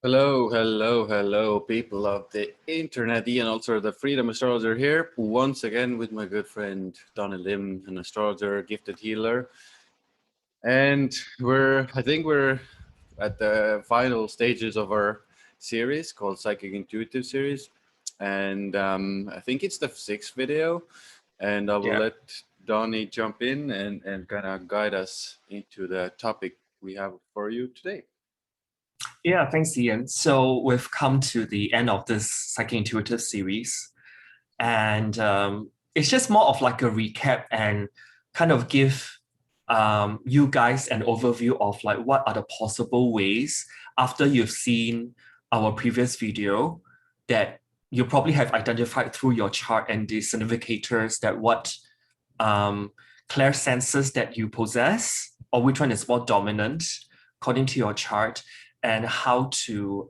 Hello, people of the internet, and also the Freedom Astrologer here, once again with my good friend Donny Lim, an astrologer, gifted healer. And I think we're at the final stages of our series called Psychic Intuitive series. And I think it's the 6th video. And I will let Donny jump in and kind of guide us into the topic we have for you today. Yeah, thanks, Ian. So we've come to the end of this Psychic Intuitive series. And it's just more of like a recap and kind of give you guys an overview of like what are the possible ways after you've seen our previous video that you probably have identified through your chart and the significators that what clairsenses that you possess, or which one is more dominant according to your chart, and how to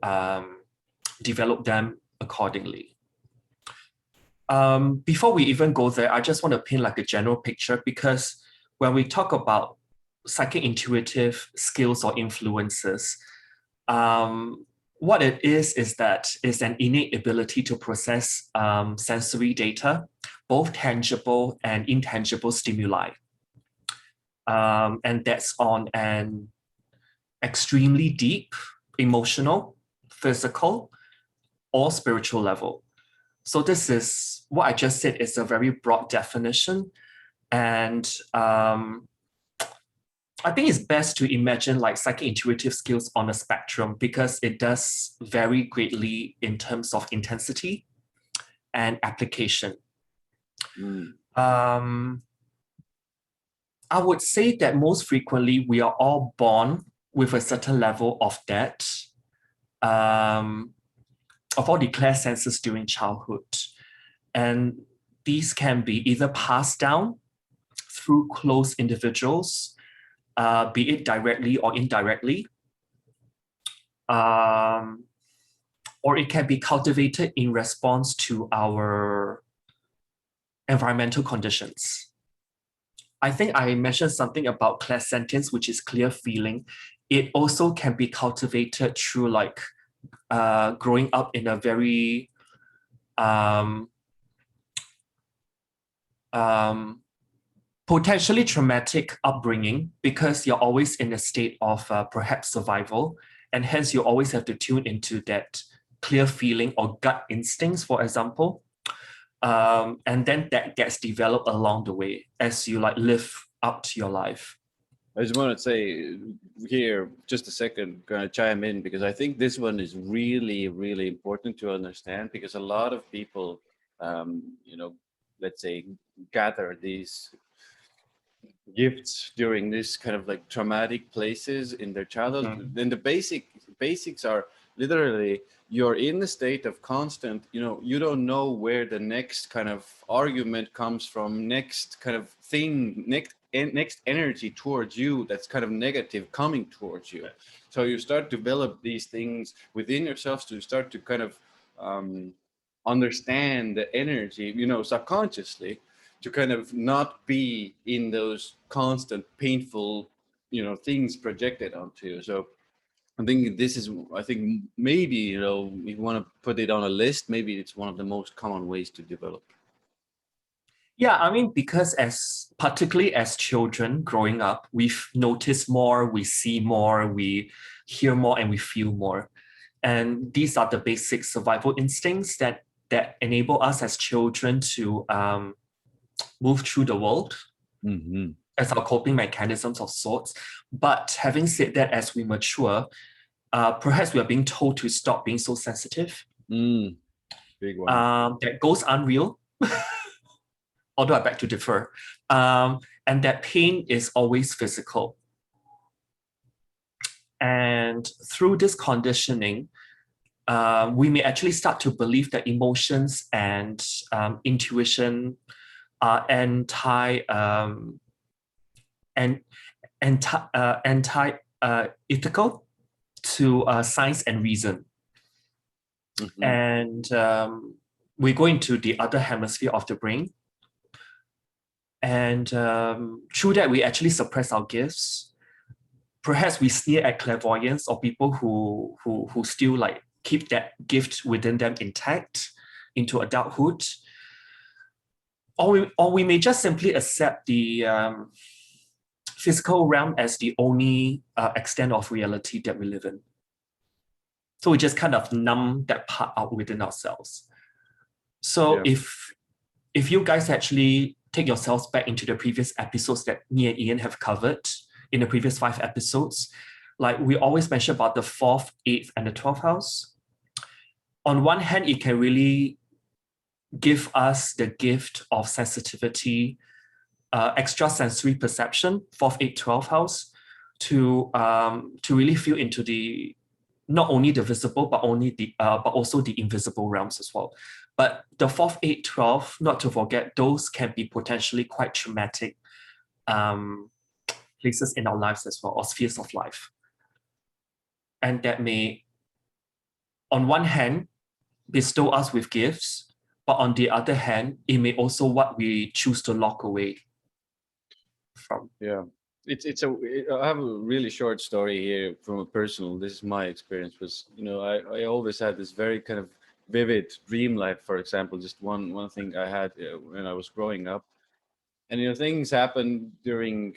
develop them accordingly. Before we even go there, I just want to paint like a general picture, because when we talk about psychic intuitive skills or influences, what it is that it's an innate ability to process sensory data, both tangible and intangible stimuli. And that's on an extremely deep, emotional, physical, or spiritual level. So this is what I just said is a very broad definition. And I think it's best to imagine like psychic intuitive skills on a spectrum, because it does vary greatly in terms of intensity and application. I would say that most frequently we are all born with a certain level of that, of all the clairsenses during childhood. And these can be either passed down through close individuals, be it directly or indirectly, or it can be cultivated in response to our environmental conditions. I think I mentioned something about clairsentience, which is clear feeling. It also can be cultivated through like growing up in a very potentially traumatic upbringing, because you're always in a state of perhaps survival, and hence you always have to tune into that clear feeling or gut instincts, for example. And then that gets developed along the way as you like live out your life. I just want to say here, just a second, going to chime in, because I think this one is really, really important to understand, because a lot of people, let's say, gather these gifts during this kind of like traumatic places in their childhood. Then the basics are literally you're in the state of constant, you don't know where the next kind of argument comes from, next kind of thing, next energy towards you that's kind of negative coming towards you. So you start to develop these things within yourselves to start to kind of understand the energy, subconsciously, to kind of not be in those constant painful, things projected onto you. So I think maybe, if you want to put it on a list, maybe it's one of the most common ways to develop. Yeah, I mean, because particularly as children growing up, we've noticed more, we see more, we hear more, and we feel more. And these are the basic survival instincts that enable us as children to move through the world as our coping mechanisms of sorts. But having said that, as we mature, perhaps we are being told to stop being so sensitive. Big one. That goes unreal. Although I beg to differ, and that pain is always physical. And through this conditioning, we may actually start to believe that emotions and intuition are anti-ethical to science and reason. And we go into the other hemisphere of the brain. And through that, we actually suppress our gifts. perhaps we sneer at clairvoyance or people who still like keep that gift within them intact into adulthood. Or we may just simply accept the physical realm as the only extent of reality that we live in. So we just kind of numb that part out within ourselves. So if you guys actually take yourselves back into the previous episodes that me and Ian have covered in the previous 5 episodes, like we always mention about the 4th, 8th, and the 12th house. On one hand, it can really give us the gift of sensitivity, extrasensory perception, 4th, 8th, 12th house, to really feel into the not only the visible but also the invisible realms as well. But the 4th, 8th, 12th, not to forget, those can be potentially quite traumatic places in our lives as well, or spheres of life. And that may, on one hand, bestow us with gifts, but on the other hand, it may also what we choose to lock away from. Yeah. I have a really short story here from a personal, this is my experience, was, I always had this very kind of vivid dream life. For example, just one thing I had when I was growing up, and things happened during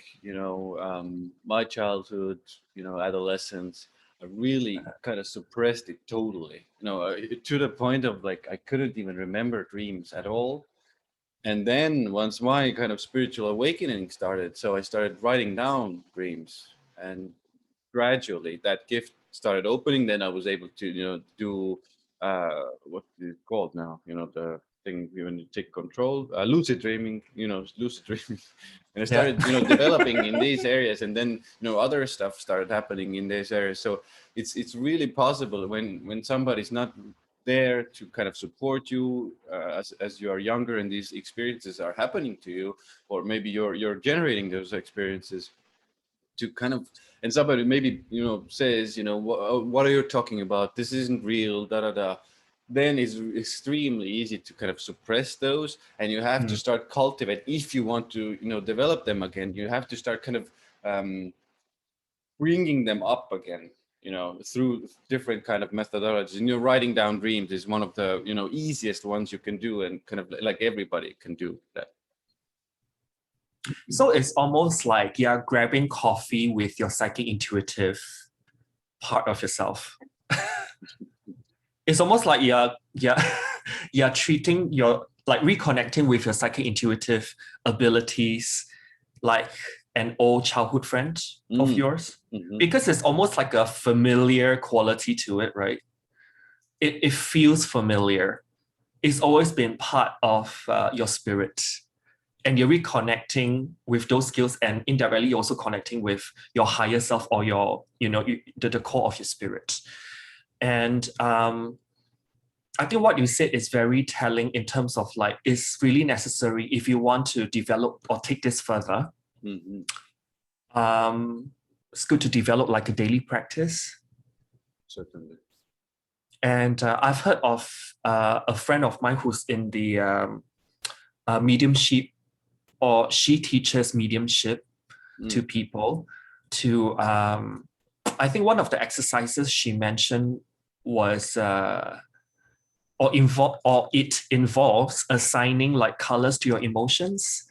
my childhood, adolescence. I really kind of suppressed it totally, to the point of like I couldn't even remember dreams at all. And then once my kind of spiritual awakening started, so I started writing down dreams, and gradually that gift started opening. Then I was able to, do what is it called now? The thing when you take control, lucid dreaming. Lucid dreaming, and I started, developing in these areas, and then other stuff started happening in these areas. So it's really possible when somebody's not there to kind of support you as you are younger and these experiences are happening to you, or maybe you're generating those experiences to kind of, and somebody maybe says what are you talking about, this isn't real, da da da, then it's extremely easy to kind of suppress those, and you have to start cultivate. If you want to develop them again, you have to start kind of bringing them up again, through different kind of methodologies. And writing down dreams is one of the easiest ones you can do, and kind of like everybody can do that. So it's almost like you're grabbing coffee with your psychic intuitive part of yourself. It's almost like you're treating like reconnecting with your psychic intuitive abilities like an old childhood friend of yours, because it's almost like a familiar quality to it, right? It feels familiar. It's always been part of your spirit, and you're reconnecting with those skills, and indirectly also connecting with your higher self, or your the core of your spirit. And I think what you said is very telling in terms of like it's really necessary if you want to develop or take this further. It's good to develop like a daily practice. Certainly. And I've heard of a friend of mine who's in the mediumship, or she teaches mediumship to people. To I think one of the exercises she mentioned was it involves assigning like colors to your emotions.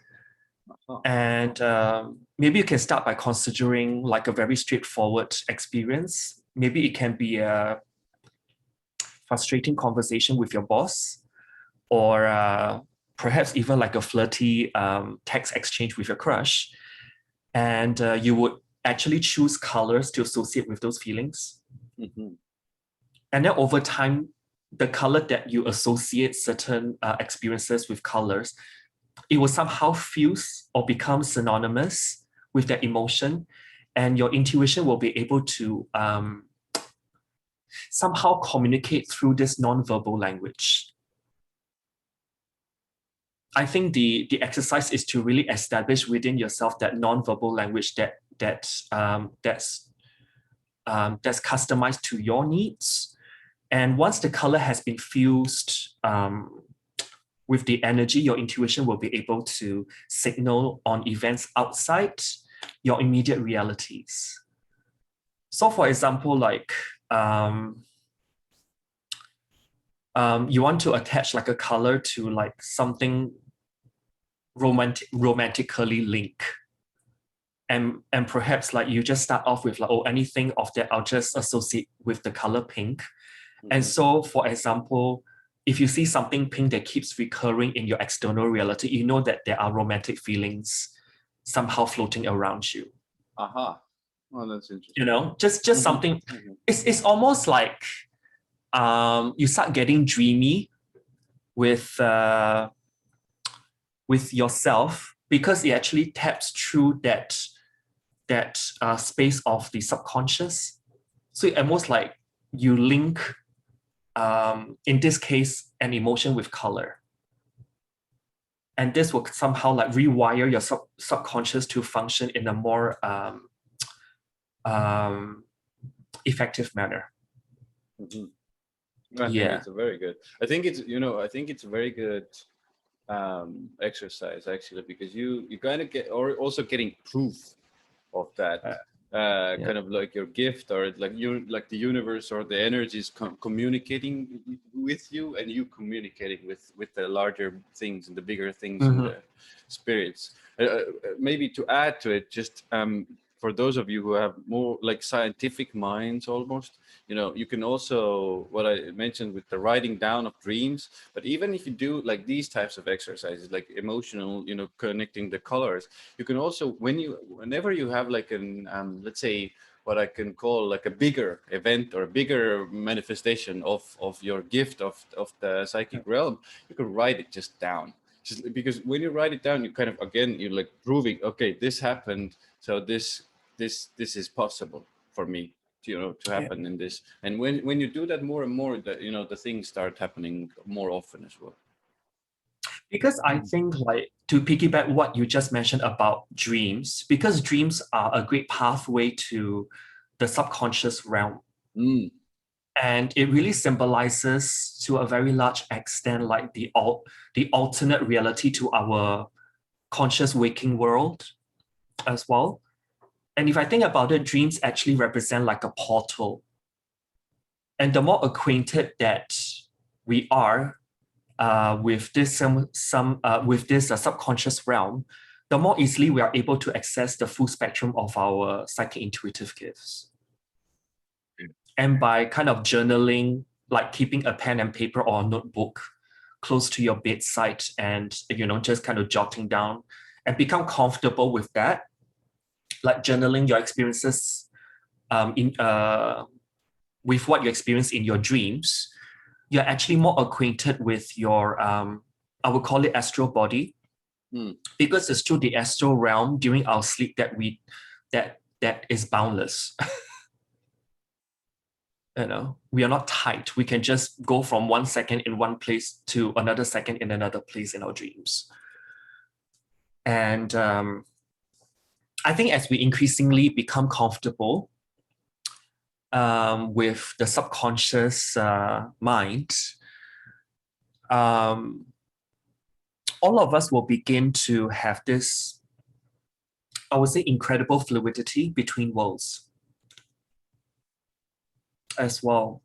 And maybe you can start by considering like a very straightforward experience. Maybe it can be a frustrating conversation with your boss, or perhaps even like a flirty text exchange with your crush. And you would actually choose colors to associate with those feelings. And then over time, the color that you associate certain experiences with colors, it will somehow fuse or become synonymous with that emotion, and your intuition will be able to somehow communicate through this non-verbal language. I think the exercise is to really establish within yourself that non-verbal language that's customized to your needs. And once the color has been fused with the energy, your intuition will be able to signal on events outside your immediate realities. So for example, like you want to attach like a color to like something romantically linked. And perhaps like you just start off with like, oh, anything of that I'll just associate with the color pink. And so, for example, if you see something pink that keeps recurring in your external reality, you know that there are romantic feelings somehow floating around you. Aha. Oh, that's interesting. You know, just something. It's almost like you start getting dreamy with yourself, because it actually taps through that space of the subconscious. So it almost like you link, in this case, an emotion with color. And this will somehow like rewire your subconscious to function in a more effective manner. I think it's a very good. I think it's a very good exercise actually, because you kind of get, or also getting proof of that. Kind of like your gift, or like you, like the universe or the energies communicating with you, and you communicating with the larger things and the bigger things and the spirits. Maybe to add to it, just for those of you who have more like scientific minds almost, you can also, what I mentioned with the writing down of dreams, but even if you do like these types of exercises, like emotional, connecting the colors, you can also, whenever you have like an, let's say, what I can call like a bigger event or a bigger manifestation of your gift of the psychic realm, you can write it just down. Just because when you write it down, you kind of, again, you're like proving, okay, this happened, so this is possible for me to happen in this. And when you do that more and more, the things start happening more often as well. Because I think, like, to piggyback what you just mentioned about dreams, because dreams are a great pathway to the subconscious realm. And it really symbolizes, to a very large extent, like the alternate reality to our conscious waking world as well. And if I think about it, dreams actually represent like a portal. And the more acquainted that we are with this subconscious realm, the more easily we are able to access the full spectrum of our psychic intuitive gifts. And by kind of journaling, like keeping a pen and paper or a notebook close to your bedside, and just kind of jotting down and become comfortable with that, like journaling your experiences with what you experience in your dreams, you're actually more acquainted with your, I would call it astral body, because it's through the astral realm during our sleep that is boundless. We are not tight. We can just go from 1 second in one place to another second in another place in our dreams. And I think as we increasingly become comfortable with the subconscious mind, all of us will begin to have this, I would say, incredible fluidity between worlds as well.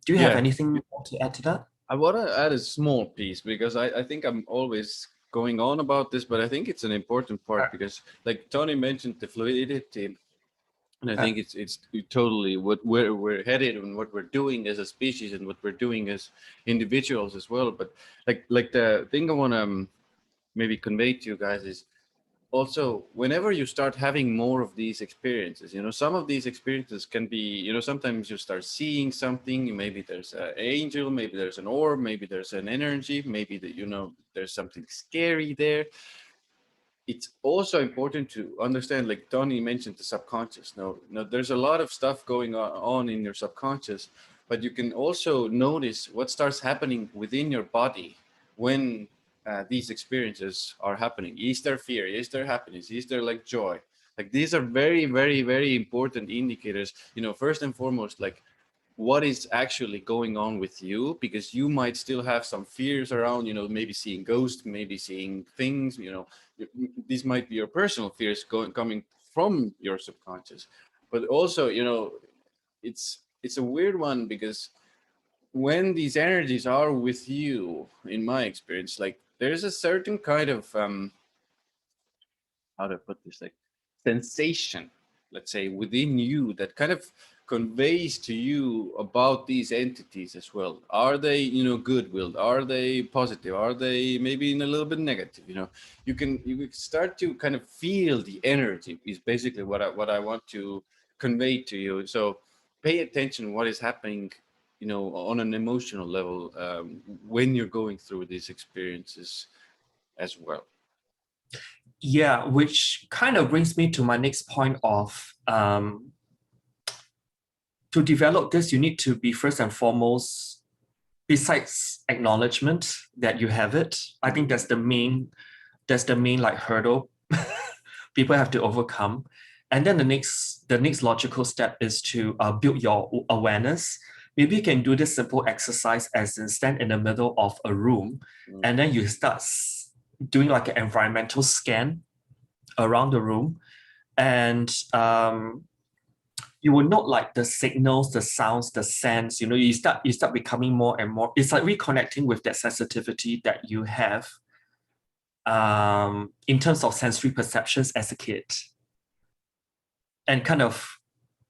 Do you have anything more to add to that? I want to add a small piece, because I think I'm always going on about this, but I think it's an important part, because like Tony mentioned the fluidity, and I think it's totally where we're headed and what we're doing as a species and what we're doing as individuals as well. But like the thing I want to maybe convey to you guys is also, whenever you start having more of these experiences, some of these experiences can be, sometimes you start seeing something, maybe there's an angel, maybe there's an orb, maybe there's an energy, maybe that, there's something scary there. It's also important to understand, like Donny mentioned, the subconscious. Now, there's a lot of stuff going on in your subconscious, but you can also notice what starts happening within your body when these experiences are happening. Is there fear? Is there happiness? Is there like joy? Like these are very, very, very important indicators. First and foremost, like what is actually going on with you, because you might still have some fears around, maybe seeing ghosts, maybe seeing things, these might be your personal fears coming from your subconscious. but also, it's a weird one, because when these energies are with you, in my experience, like there's a certain kind of how to put this, like sensation, let's say, within you that kind of conveys to you about these entities as well. Are they, good-willed? Are they positive? Are they maybe in a little bit negative? You can start to kind of feel the energy is basically what I want to convey to you. So pay attention what is happening, on an emotional level, when you're going through these experiences as well. Yeah, which kind of brings me to my next point of to develop this, you need to be first and foremost, besides acknowledgement that you have it. I think that's the main like hurdle people have to overcome. And then the next logical step is to build your awareness. Maybe you can do this simple exercise as in stand in the middle of a room, and then you start doing like an environmental scan around the room, and you will note like the signals, the sounds, the scents. You start becoming more and more. It's like reconnecting with that sensitivity that you have in terms of sensory perceptions as a kid, and kind of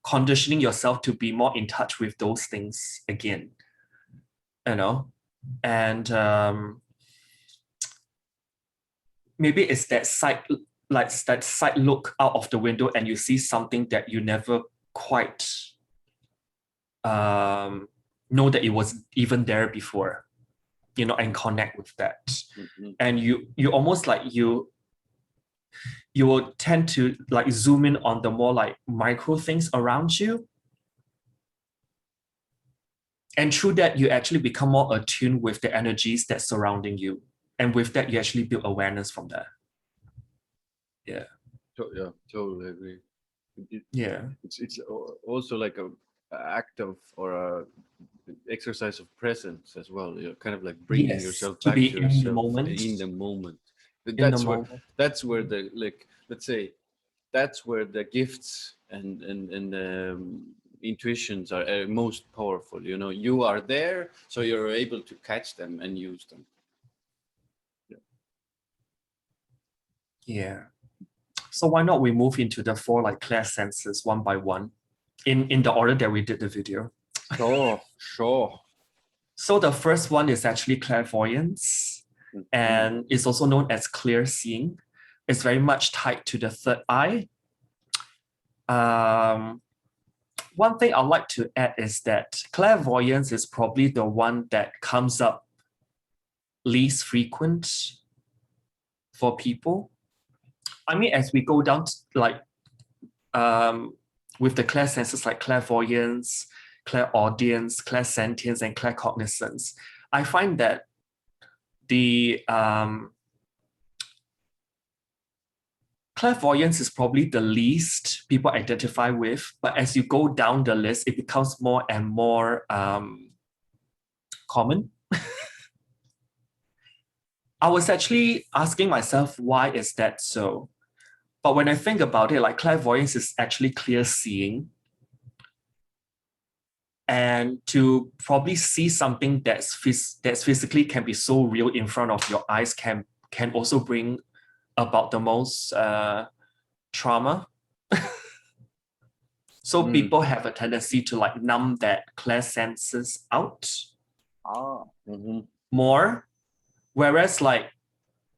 conditioning yourself to be more in touch with those things again. And maybe it's that side look out of the window and you see something that you never quite know that it was even there before, and connect with that. Mm-hmm. And you almost like you will tend to like zoom in on the more like micro things around you. And through that, you actually become more attuned with the energies that's surrounding you. And with that, you actually build awareness from there. Yeah. Yeah, totally agree. It's also like a act of, or a exercise of presence as well. You're kind of like bringing yourself back to yourself in the moment. That's where the, like, let's say, that's where the gifts and intuitions are most powerful. You are there, so you're able to catch them and use them. Yeah. So why not we move into the 4 like clairsenses one by one, in the order that we did the video. Sure. So the first one is actually clairvoyance, and it's also known as clear seeing. It's very much tied to the third eye. One thing I'd like to add is that clairvoyance is probably the one that comes up least frequent for people. I mean, as we go down like with the clairsenses like clairvoyance, clairaudience, clairsentience, and claircognizance, I find that the clairvoyance is probably the least people identify with, but as you go down the list, it becomes more and more common. I was actually asking myself, why is that so? But when I think about it, like clairvoyance is actually clear seeing. And to probably see something that's physically can be so real in front of your eyes can also bring about the most trauma. So people have a tendency to like numb that clairsenses out more. Whereas like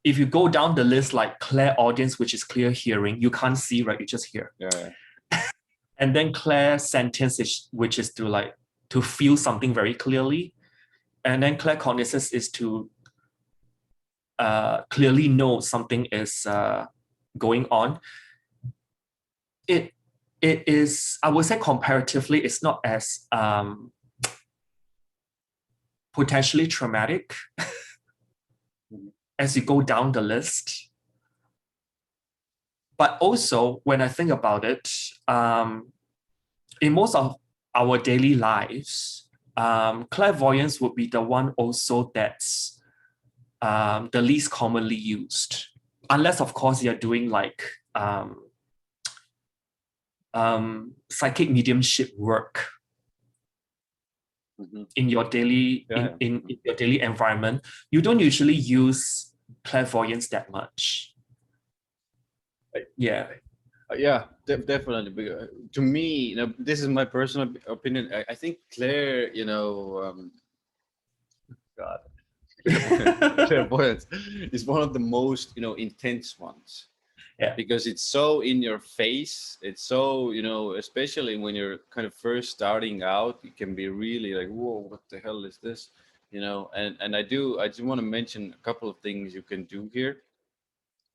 if you go down the list, like clairaudience, which is clear hearing, you can't see, right? You just hear. Yeah. And then clairsentience, which is to feel something very clearly. And then claircognizance is to clearly know something is going on. It is, I would say comparatively, it's not as potentially traumatic as you go down the list. But also, when I think about it, in most of our daily lives, clairvoyance would be the one also that's the least commonly used. Unless, of course, you're doing like psychic mediumship work in your daily in your daily environment, you don't usually use clairvoyance that much. Yeah. Yeah, definitely. To me, this is my personal opinion. I think Claire, God, clairvoyance is one of the most, intense ones. Yeah. Because it's so in your face. It's so, especially when you're kind of first starting out, it can be really like, whoa, what the hell is this? And I just want to mention a couple of things you can do here.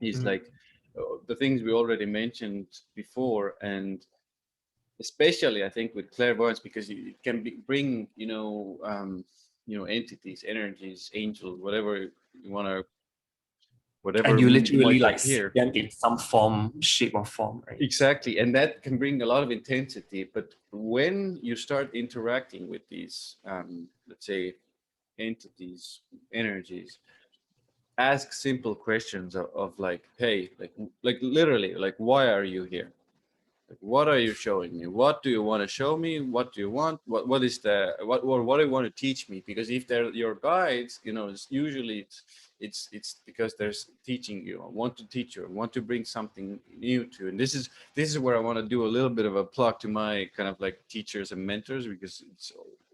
Is like the things we already mentioned before, and especially I think with clairvoyance, because it can bring entities, energies, angels, whatever you want to, And whatever you literally might like see appear. them in some form, shape or form, right? Exactly, and that can bring a lot of intensity. But when you start interacting with these, let's say, entities, energies, ask simple questions of like, hey, like literally, like, why are you here? Like, what are you showing me? What do you want to show me? What do you want? What is the what do you want to teach me? Because if they're your guides, it's usually it's because there's teaching you. I want to teach you. I want to bring something new to you. And this is where I want to do a little bit of a plug to my kind of like teachers and mentors, because it's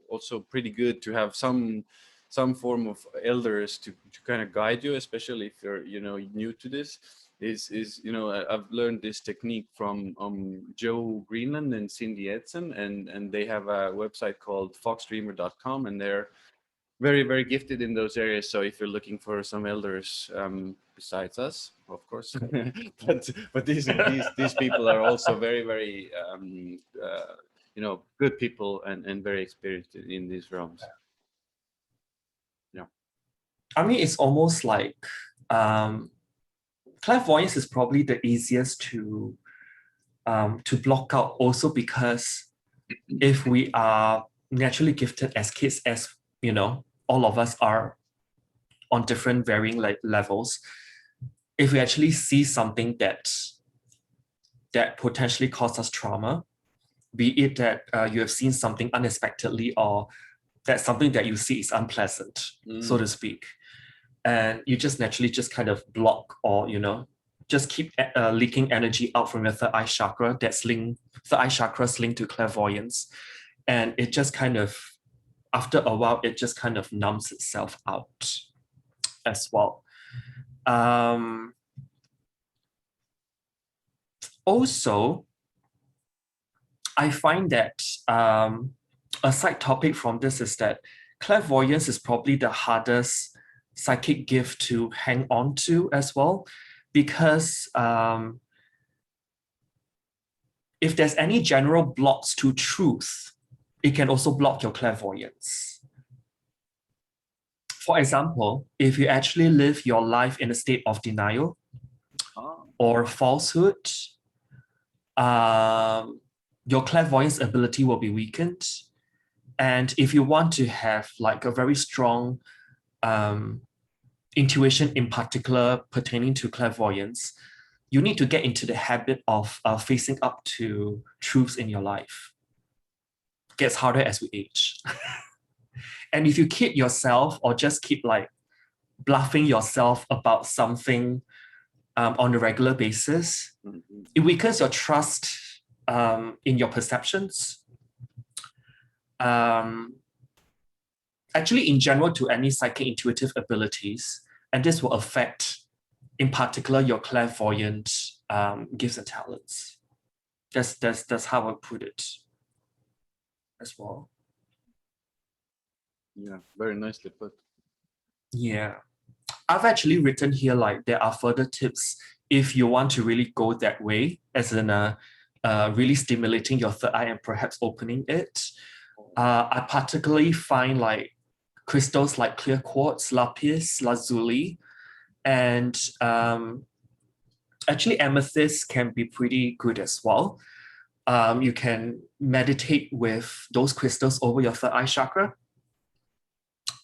also pretty good to have some form of elders to kind of guide you, especially if you're new to this. I've learned this technique from Joe Greenland and Cindy Edson, and they have a website called foxdreamer.com, and they're very, very gifted in those areas. So if you're looking for some elders besides us, of course, but these people are also very, very good people and very experienced in these realms. Yeah. I mean, it's almost like clairvoyance is probably the easiest to block out, also because if we are naturally gifted as kids, as all of us are on different varying levels, if we actually see something that potentially causes us trauma, be it that you have seen something unexpectedly, or that something that you see is unpleasant, so to speak, and you just naturally just kind of block, or just keep leaking energy out from your third eye chakra. Third eye chakra is linked to clairvoyance, and it just kind of, after a while, it just kind of numbs itself out as well. Also, I find that a side topic from this is that clairvoyance is probably the hardest psychic gift to hang on to as well, because if there's any general blocks to truth, it can also block your clairvoyance. For example, if you actually live your life in a state of denial or falsehood, your clairvoyance ability will be weakened. And if you want to have like a very strong intuition, in particular pertaining to clairvoyance, you need to get into the habit of facing up to truths in your life. It gets harder as we age. And if you kid yourself or just keep like bluffing yourself about something on a regular basis, it weakens your trust in your perceptions. Actually, in general, to any psychic intuitive abilities, and this will affect, in particular, your clairvoyant gifts and talents. That's how I put it as well. Yeah, very nicely put. Yeah. I've actually written here like there are further tips if you want to really go that way, as in really stimulating your third eye and perhaps opening it. I particularly find like crystals like clear quartz, lapis lazuli, and actually amethyst can be pretty good as well. You can meditate with those crystals over your third eye chakra,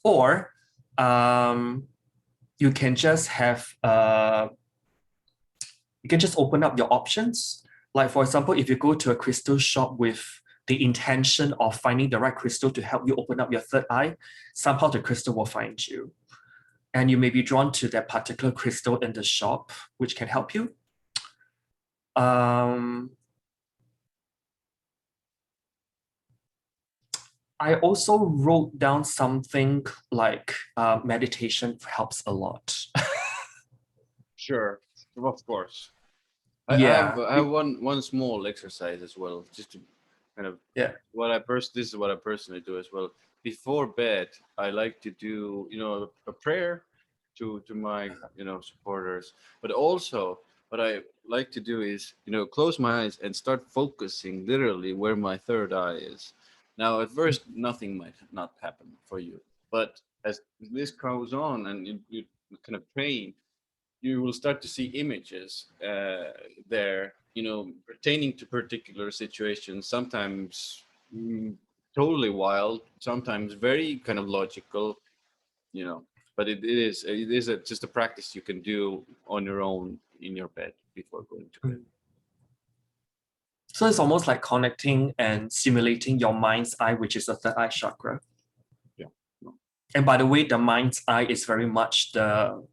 or you can just have you can just open up your options Like, for example, if you go to a crystal shop with the intention of finding the right crystal to help you open up your third eye, somehow the crystal will find you. And you may be drawn to that particular crystal in the shop, which can help you. I also wrote down something like meditation helps a lot. Sure, of course. Yeah. I have one small exercise as well, just to kind of this is what I personally do as well. Before bed, I like to do a prayer to my supporters, but also what I like to do is close my eyes and start focusing literally where my third eye is. Now, at first, nothing might not happen for you, but as this goes on and you kind of train, you will start to see images there, pertaining to particular situations, sometimes totally wild, sometimes very kind of logical, but it is just a practice you can do on your own in your bed before going to bed. So it's almost like connecting and stimulating your mind's eye, which is the third eye chakra. Yeah. And by the way, the mind's eye is very much the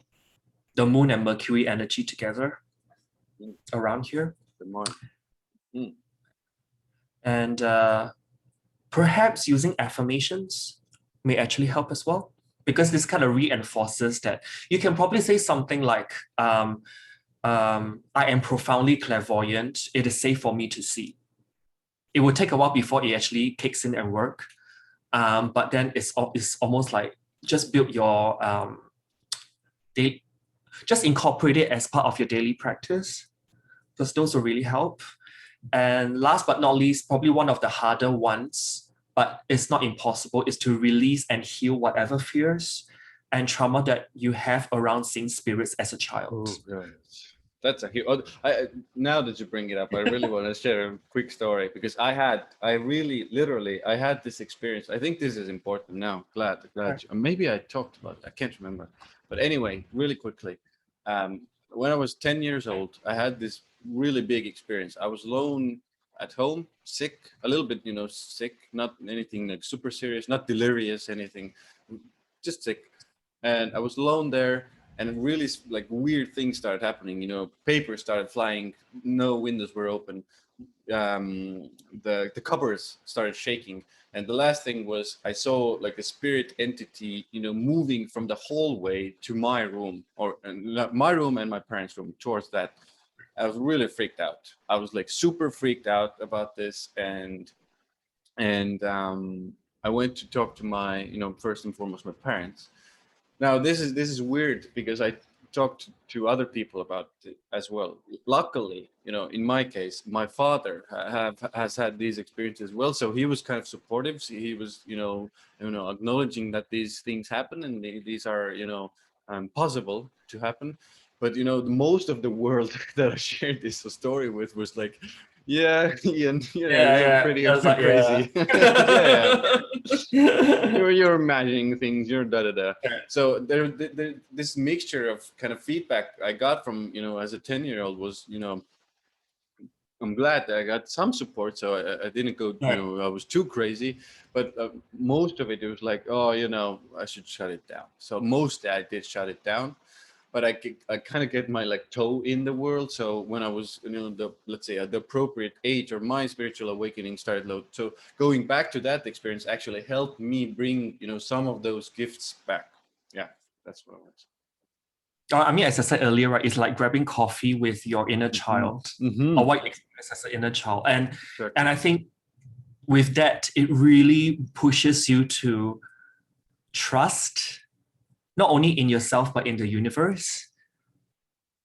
moon and Mercury energy together around here. And perhaps using affirmations may actually help as well, because this kind of reinforces that. You can probably say something like, I am profoundly clairvoyant. It is safe for me to see. It will take a while before it actually kicks in and work. But then it's almost like just build your just incorporate it as part of your daily practice, because those will really help. And last but not least, probably one of the harder ones, but it's not impossible, is to release and heal whatever fears and trauma that you have around seeing spirits as a child. Oh, that's a huge. Now that you bring it up, I really want to share a quick story, because I had this experience. I think this is important now. Glad. Maybe I talked about it. I can't remember. But anyway, really quickly, when I was 10 years old, I had this really big experience. I was alone at home, sick, a little bit, sick, not anything like super serious, not delirious, anything, just sick. And I was alone there, and really like weird things started happening. Paper started flying, no windows were open, the cupboards started shaking, and the last thing was I saw like a spirit entity, moving from the hallway to my room, or my room and my parents' room, towards that. I was really freaked out. I was like super freaked out about this, and I went to talk to my, first and foremost, my parents. Now this is weird, because I talked to other people about it as well. Luckily, in my case, my father has had these experiences as well, so he was kind of supportive. So he was, acknowledging that these things happen, and these are, possible to happen. But most of the world that I shared this story with was like, yeah, Ian, you're pretty crazy. You're imagining things. You're da da da. So there, this mixture of kind of feedback I got from as a 10-year-old was I'm glad that I got some support, so I didn't go I was too crazy, but most of it was like, oh, I should shut it down. So mostly I did shut it down. But I kind of get my like toe in the world. So when I was, let's say at the appropriate age, or my spiritual awakening started low. So going back to that experience actually helped me bring, some of those gifts back. Yeah, that's what I want. I mean, as I said earlier, right, it's like grabbing coffee with your inner child, or what you experience as an inner child. And I think with that, it really pushes you to trust not only in yourself, but in the universe.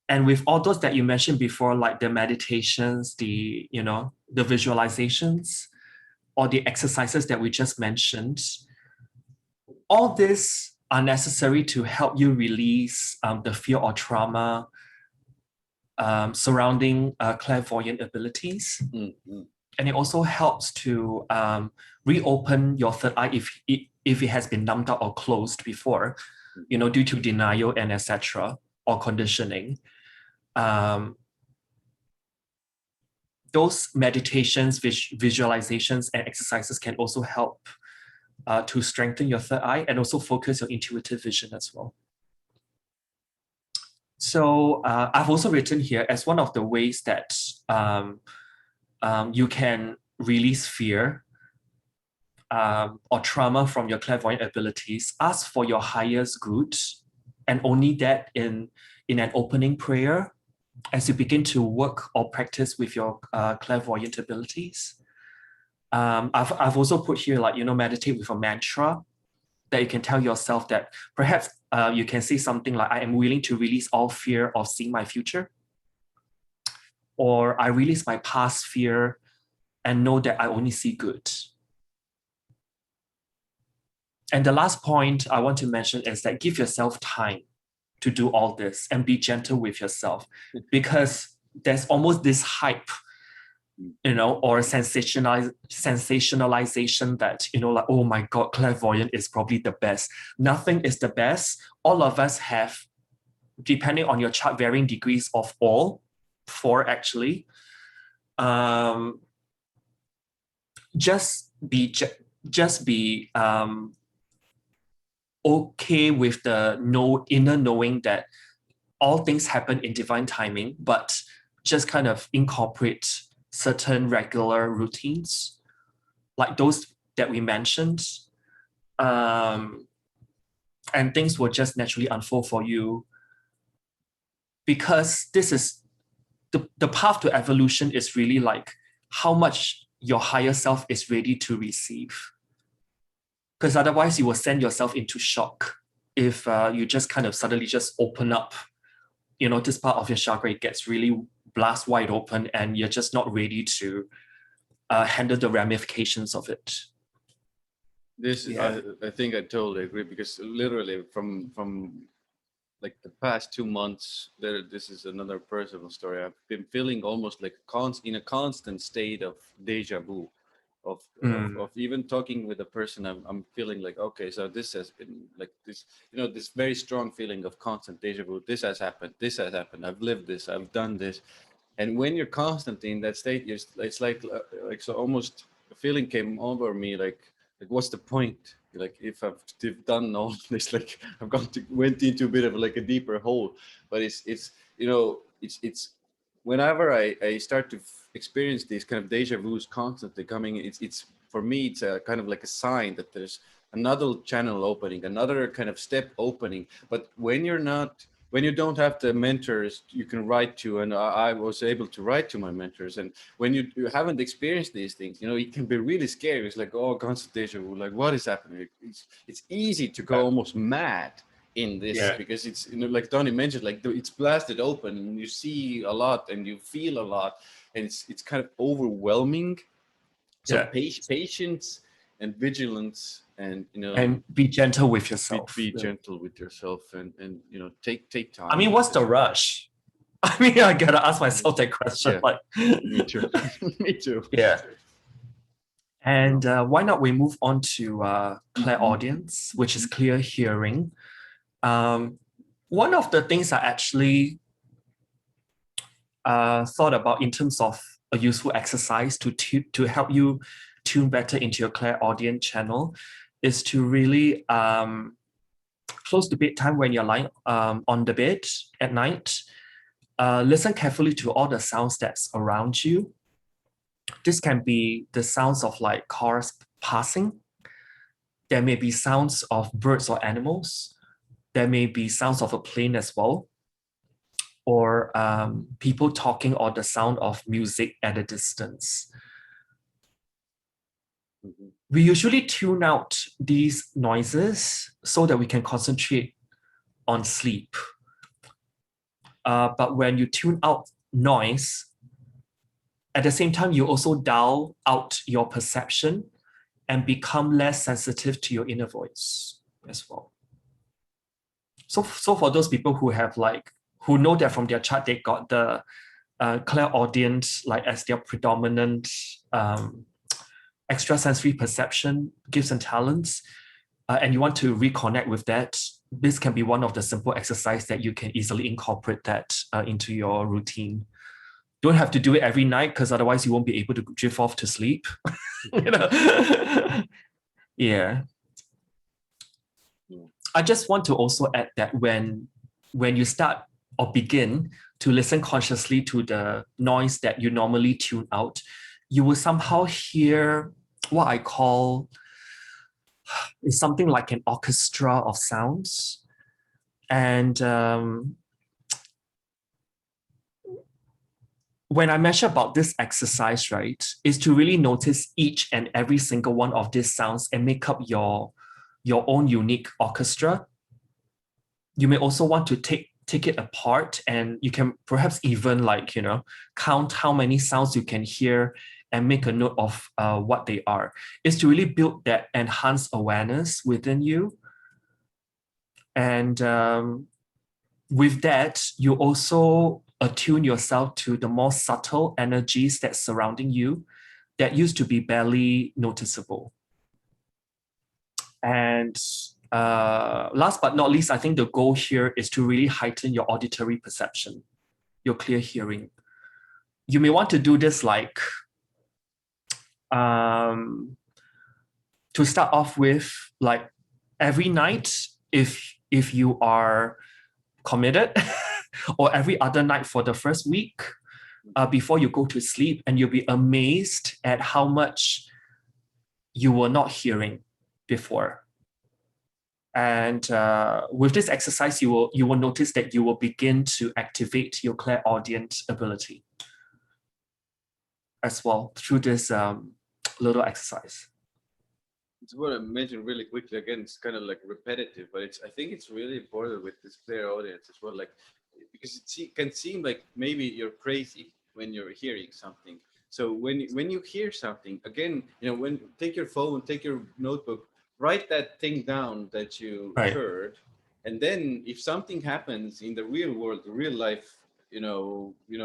And with all those that you mentioned before, like the meditations, the visualizations, or the exercises that we just mentioned, all these are necessary to help you release the fear or trauma surrounding clairvoyant abilities. And it also helps to reopen your third eye if it has been numbed out or closed before, due to denial and etc., or conditioning. those meditations, visualizations, and exercises can also help to strengthen your third eye and also focus your intuitive vision as well. So I've also written here as one of the ways that you can release fear or trauma from your clairvoyant abilities. Ask for your highest good, and only that in an opening prayer as you begin to work or practice with your clairvoyant abilities. I've also put here, like, meditate with a mantra that you can tell yourself that perhaps you can say something like, I am willing to release all fear of seeing my future. Or I release my past fear and know that I only see good. And the last point I want to mention is that give yourself time to do all this and be gentle with yourself, because there's almost this hype, or sensationalization that, like, oh my God, clairvoyant is probably the best. Nothing is the best. All of us have, depending on your chart, varying degrees of all, 4 actually. Just be okay with the inner knowing that all things happen in divine timing, but just kind of incorporate certain regular routines, like those that we mentioned, and things will just naturally unfold for you, because this is the path to evolution is really like how much your higher self is ready to receive. Because otherwise you will send yourself into shock if you just kind of suddenly just open up, this part of your chakra, it gets really blast wide open and you're just not ready to handle the ramifications of it. I think I totally agree, because literally from like the past 2 months, this is another personal story. I've been feeling almost like in a constant state of deja vu, of even talking with a person. I'm feeling like, okay, so this has been like this, this very strong feeling of constant deja vu. This has happened. I've lived this. I've done this. And when you're constantly in that state, it's like so almost a feeling came over me like what's the point? Like if I've done all this, like I've went into a bit of like a deeper hole. But it's whenever I start to experience these kind of deja vus constantly coming, it's for me, it's a kind of like a sign that there's another channel opening, another kind of step opening. But when you don't have the mentors you can write to, and I was able to write to my mentors, and when you haven't experienced these things, it can be really scary. It's like, oh, constant deja vu, like what is happening? It's easy to go almost mad in this, because it's, like Donny mentioned, like it's blasted open and you see a lot and you feel a lot, and it's kind of overwhelming. So patience and vigilance, and and be gentle with yourself. Be gentle with yourself, and take time. I mean, what's the rush? I mean, I gotta ask myself that question. Yeah. Like, me too. Me too. Yeah. And why not we move on to clairaudience, which is clear hearing. One of the things I actually thought about in terms of a useful exercise to help you tune better into your clairaudient channel is to really close to bedtime, when you're lying on the bed at night, listen carefully to all the sounds that's around you. This can be the sounds of like cars passing. There may be sounds of birds or animals. There may be sounds of a plane as well, or people talking, or the sound of music at a distance. We usually tune out these noises so that we can concentrate on sleep. But when you tune out noise, at the same time, you also dull out your perception and become less sensitive to your inner voice as well. So for those people who know that from their chart, they got the clairaudience like as their predominant extrasensory perception, gifts and talents, and you want to reconnect with that, this can be one of the simple exercises that you can easily incorporate that into your routine. Don't have to do it every night, because otherwise you won't be able to drift off to sleep. You know? Yeah. I just want to also add that when you start or begin to listen consciously to the noise that you normally tune out, you will somehow hear what I call is something like an orchestra of sounds. And when I mention about this exercise, right, is to really notice each and every single one of these sounds and make up your own unique orchestra. You may also want to take it apart, and you can perhaps even count how many sounds you can hear and make a note of what they are. Is to really build that enhanced awareness within you. And with that, you also attune yourself to the more subtle energies that's surrounding you that used to be barely noticeable. And last but not least, I think the goal here is to really heighten your auditory perception, your clear hearing. You may want to do this to start off with, like every night, if you are committed, or every other night for the first week before you go to sleep, and you'll be amazed at how much you were not hearing before. And with this exercise, you will notice that you will begin to activate your clairaudient ability as well through this little exercise. It's what I mentioned really quickly. Again, it's kind of like repetitive, but I think it's really important with this clairaudience as well. Like, because it can seem like maybe you're crazy when you're hearing something. So when you hear something, again, take your phone, take your notebook, write that thing down that you heard, and then if something happens in the real world, the real life,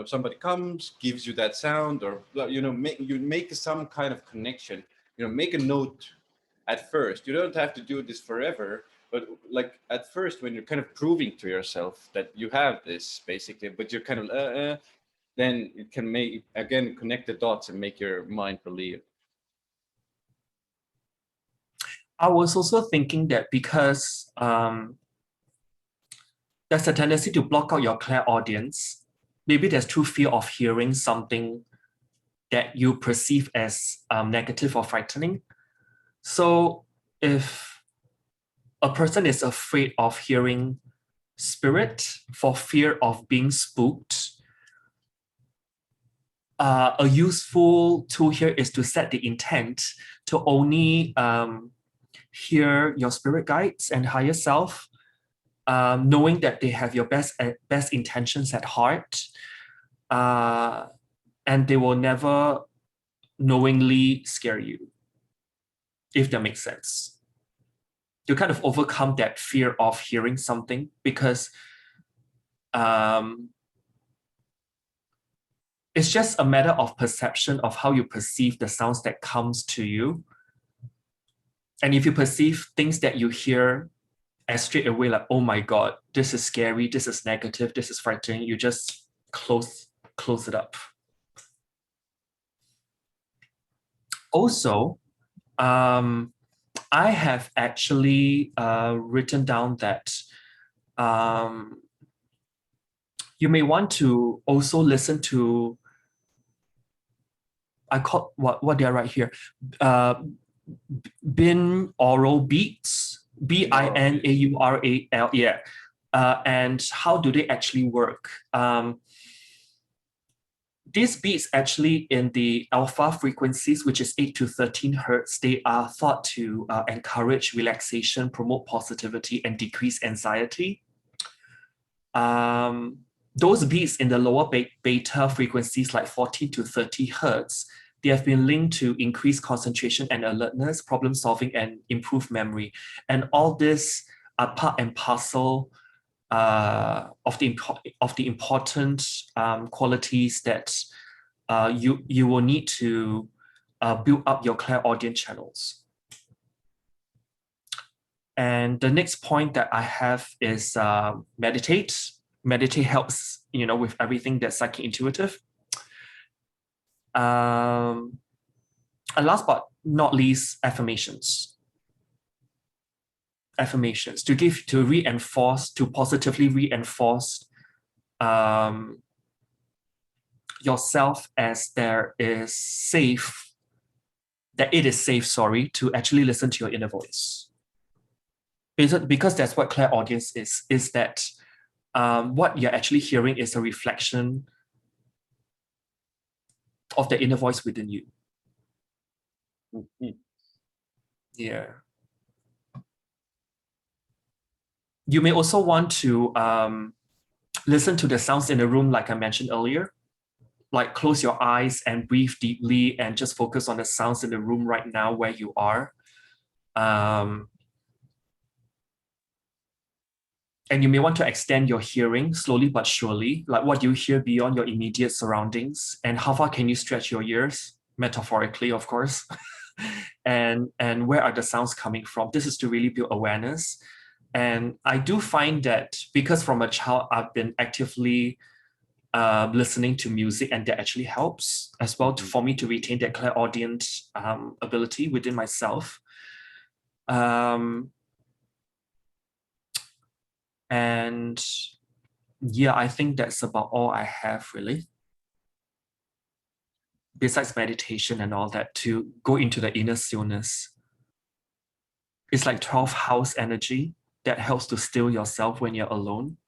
somebody comes, gives you that sound, or make some kind of connection. Make a note at first. You don't have to do this forever, but like at first, when you're kind of proving to yourself that you have this, basically, but you're kind of then it can make, again, connect the dots and make your mind believe. I was also thinking that because there's a tendency to block out your clairaudience. Maybe there's true fear of hearing something that you perceive as negative or frightening. So if a person is afraid of hearing spirit for fear of being spooked, a useful tool here is to set the intent to only hear your spirit guides and higher self, knowing that they have your best intentions at heart, and they will never knowingly scare you, if that makes sense. To kind of overcome that fear of hearing something, because it's just a matter of perception of how you perceive the sounds that comes to you. And if you perceive things that you hear as straight away, like, oh my God, this is scary, this is negative, this is frightening, you just close it up. Also, I have actually written down that you may want to also listen to, I call what they are right here, binaural beats, BINAURAL, yeah. And how do they actually work? These beats actually in the alpha frequencies, which is 8 to 13 hertz, they are thought to encourage relaxation, promote positivity, and decrease anxiety. Those beats in the lower beta frequencies, like 14 to 30 hertz, they have been linked to increased concentration and alertness, problem solving, and improved memory. And all this are part and parcel of the important qualities that you will need to build up your clairaudient channels. And the next point that I have is meditate. Meditate helps, with everything that's psychic intuitive. And last but not least, affirmations. Affirmations to positively reinforce yourself as that it is safe, to actually listen to your inner voice. Because that's what clairaudience is that what you're actually hearing is a reflection of the inner voice within you. Mm-hmm. Yeah. You may also want to listen to the sounds in the room, like I mentioned earlier. Like close your eyes and breathe deeply and just focus on the sounds in the room right now where you are. And you may want to extend your hearing slowly but surely, like what you hear beyond your immediate surroundings, and how far can you stretch your ears, metaphorically, of course. and where are the sounds coming from? This is to really build awareness. And I do find that because from a child, I've been actively listening to music, and that actually helps as well for me to retain that clairaudient ability within myself. And yeah, I think that's about all I have really. Besides meditation and all that, to go into the inner stillness. It's like 12th house energy that helps to still yourself when you're alone.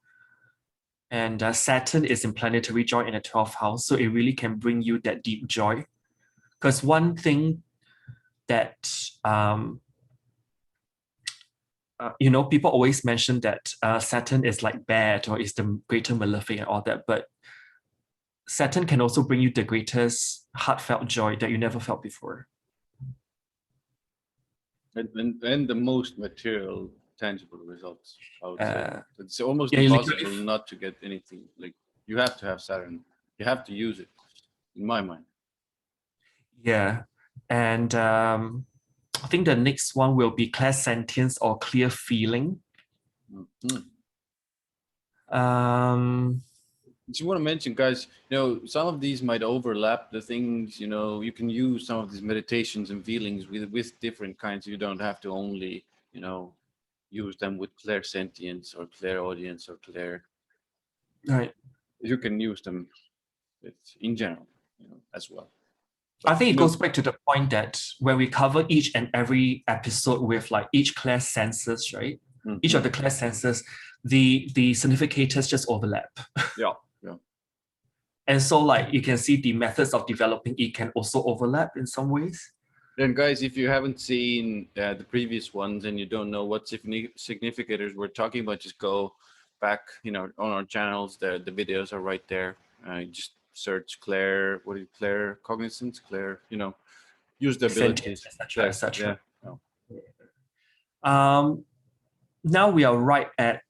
And Saturn is in planetary joy in the 12th house, so it really can bring you that deep joy. Because one thing that people always mention that Saturn is like bad or is the greater malefic and all that, but Saturn can also bring you the greatest heartfelt joy that you never felt before. And the most material, tangible results, I would say. It's almost impossible not to get anything. Like, you have to have Saturn. You have to use it, in my mind. Yeah. And I think the next one will be clairsentience or clear feeling. Mm-hmm. I just want to mention, guys, some of these might overlap the things, you can use some of these meditations and feelings with different kinds. You don't have to only, use them with clairsentience or clairaudience or Right. You can use them in general, as well. But, I think it goes back to the point that when we cover each and every episode with like each clair senses, right? Mm-hmm. Each of the clair senses, the significators just overlap. Yeah. And so like you can see the methods of developing it can also overlap in some ways. And guys, if you haven't seen the previous ones and you don't know what significators we're talking about, just go back, on our channels. The videos are right there. Just search Claircognizance, use the abilities, etc. Now we are right at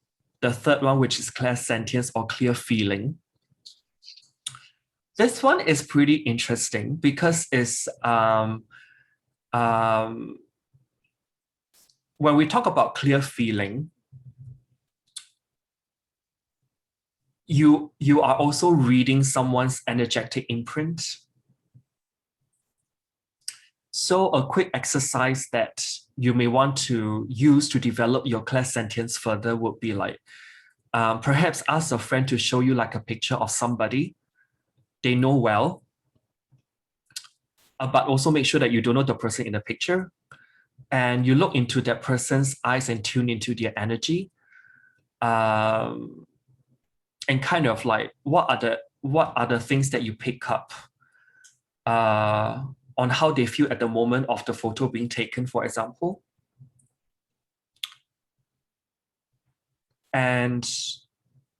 the third one, which is clairsentience or clear feeling. This one is pretty interesting because it's when we talk about clear feeling, you are also reading someone's energetic imprint. So a quick exercise that you may want to use to develop your clairsentience further would be like, perhaps ask a friend to show you like a picture of somebody they know well, but also make sure that you don't know the person in the picture. And you look into that person's eyes and tune into their energy. And kind of like, what are the things that you pick up on how they feel at the moment of the photo being taken, for example. And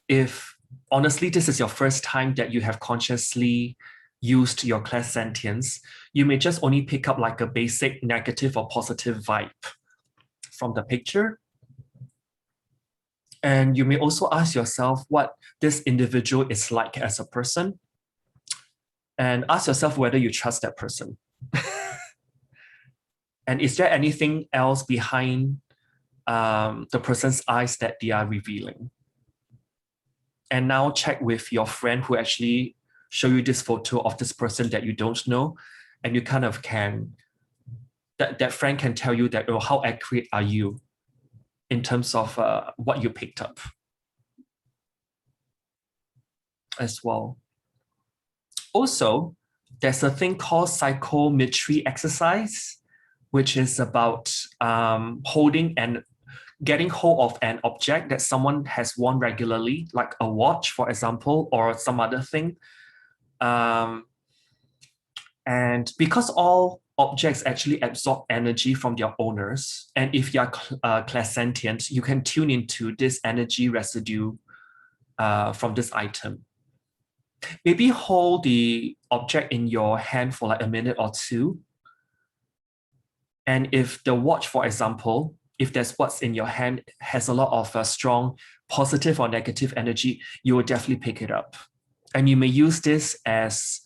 if honestly, this is your first time that you have consciously used your clairsentience, you may just only pick up like a basic negative or positive vibe from the picture. And you may also ask yourself what this individual is like as a person, and ask yourself whether you trust that person. And is there anything else behind the person's eyes that they are revealing? And now check with your friend who actually show you this photo of this person that you don't know, and you kind of can, that friend can tell you that, oh, how accurate are you in terms of what you picked up as well. Also, there's a thing called psychometry exercise, which is about holding and getting hold of an object that someone has worn regularly, like a watch, for example, or some other thing. And because all objects actually absorb energy from their owners, and if you're clairsentient, you can tune into this energy residue from this item. Maybe hold the object in your hand for like a minute or two. And if the watch, for example, if there's what's in your hand has a lot of strong positive or negative energy, you will definitely pick it up. And you may use this as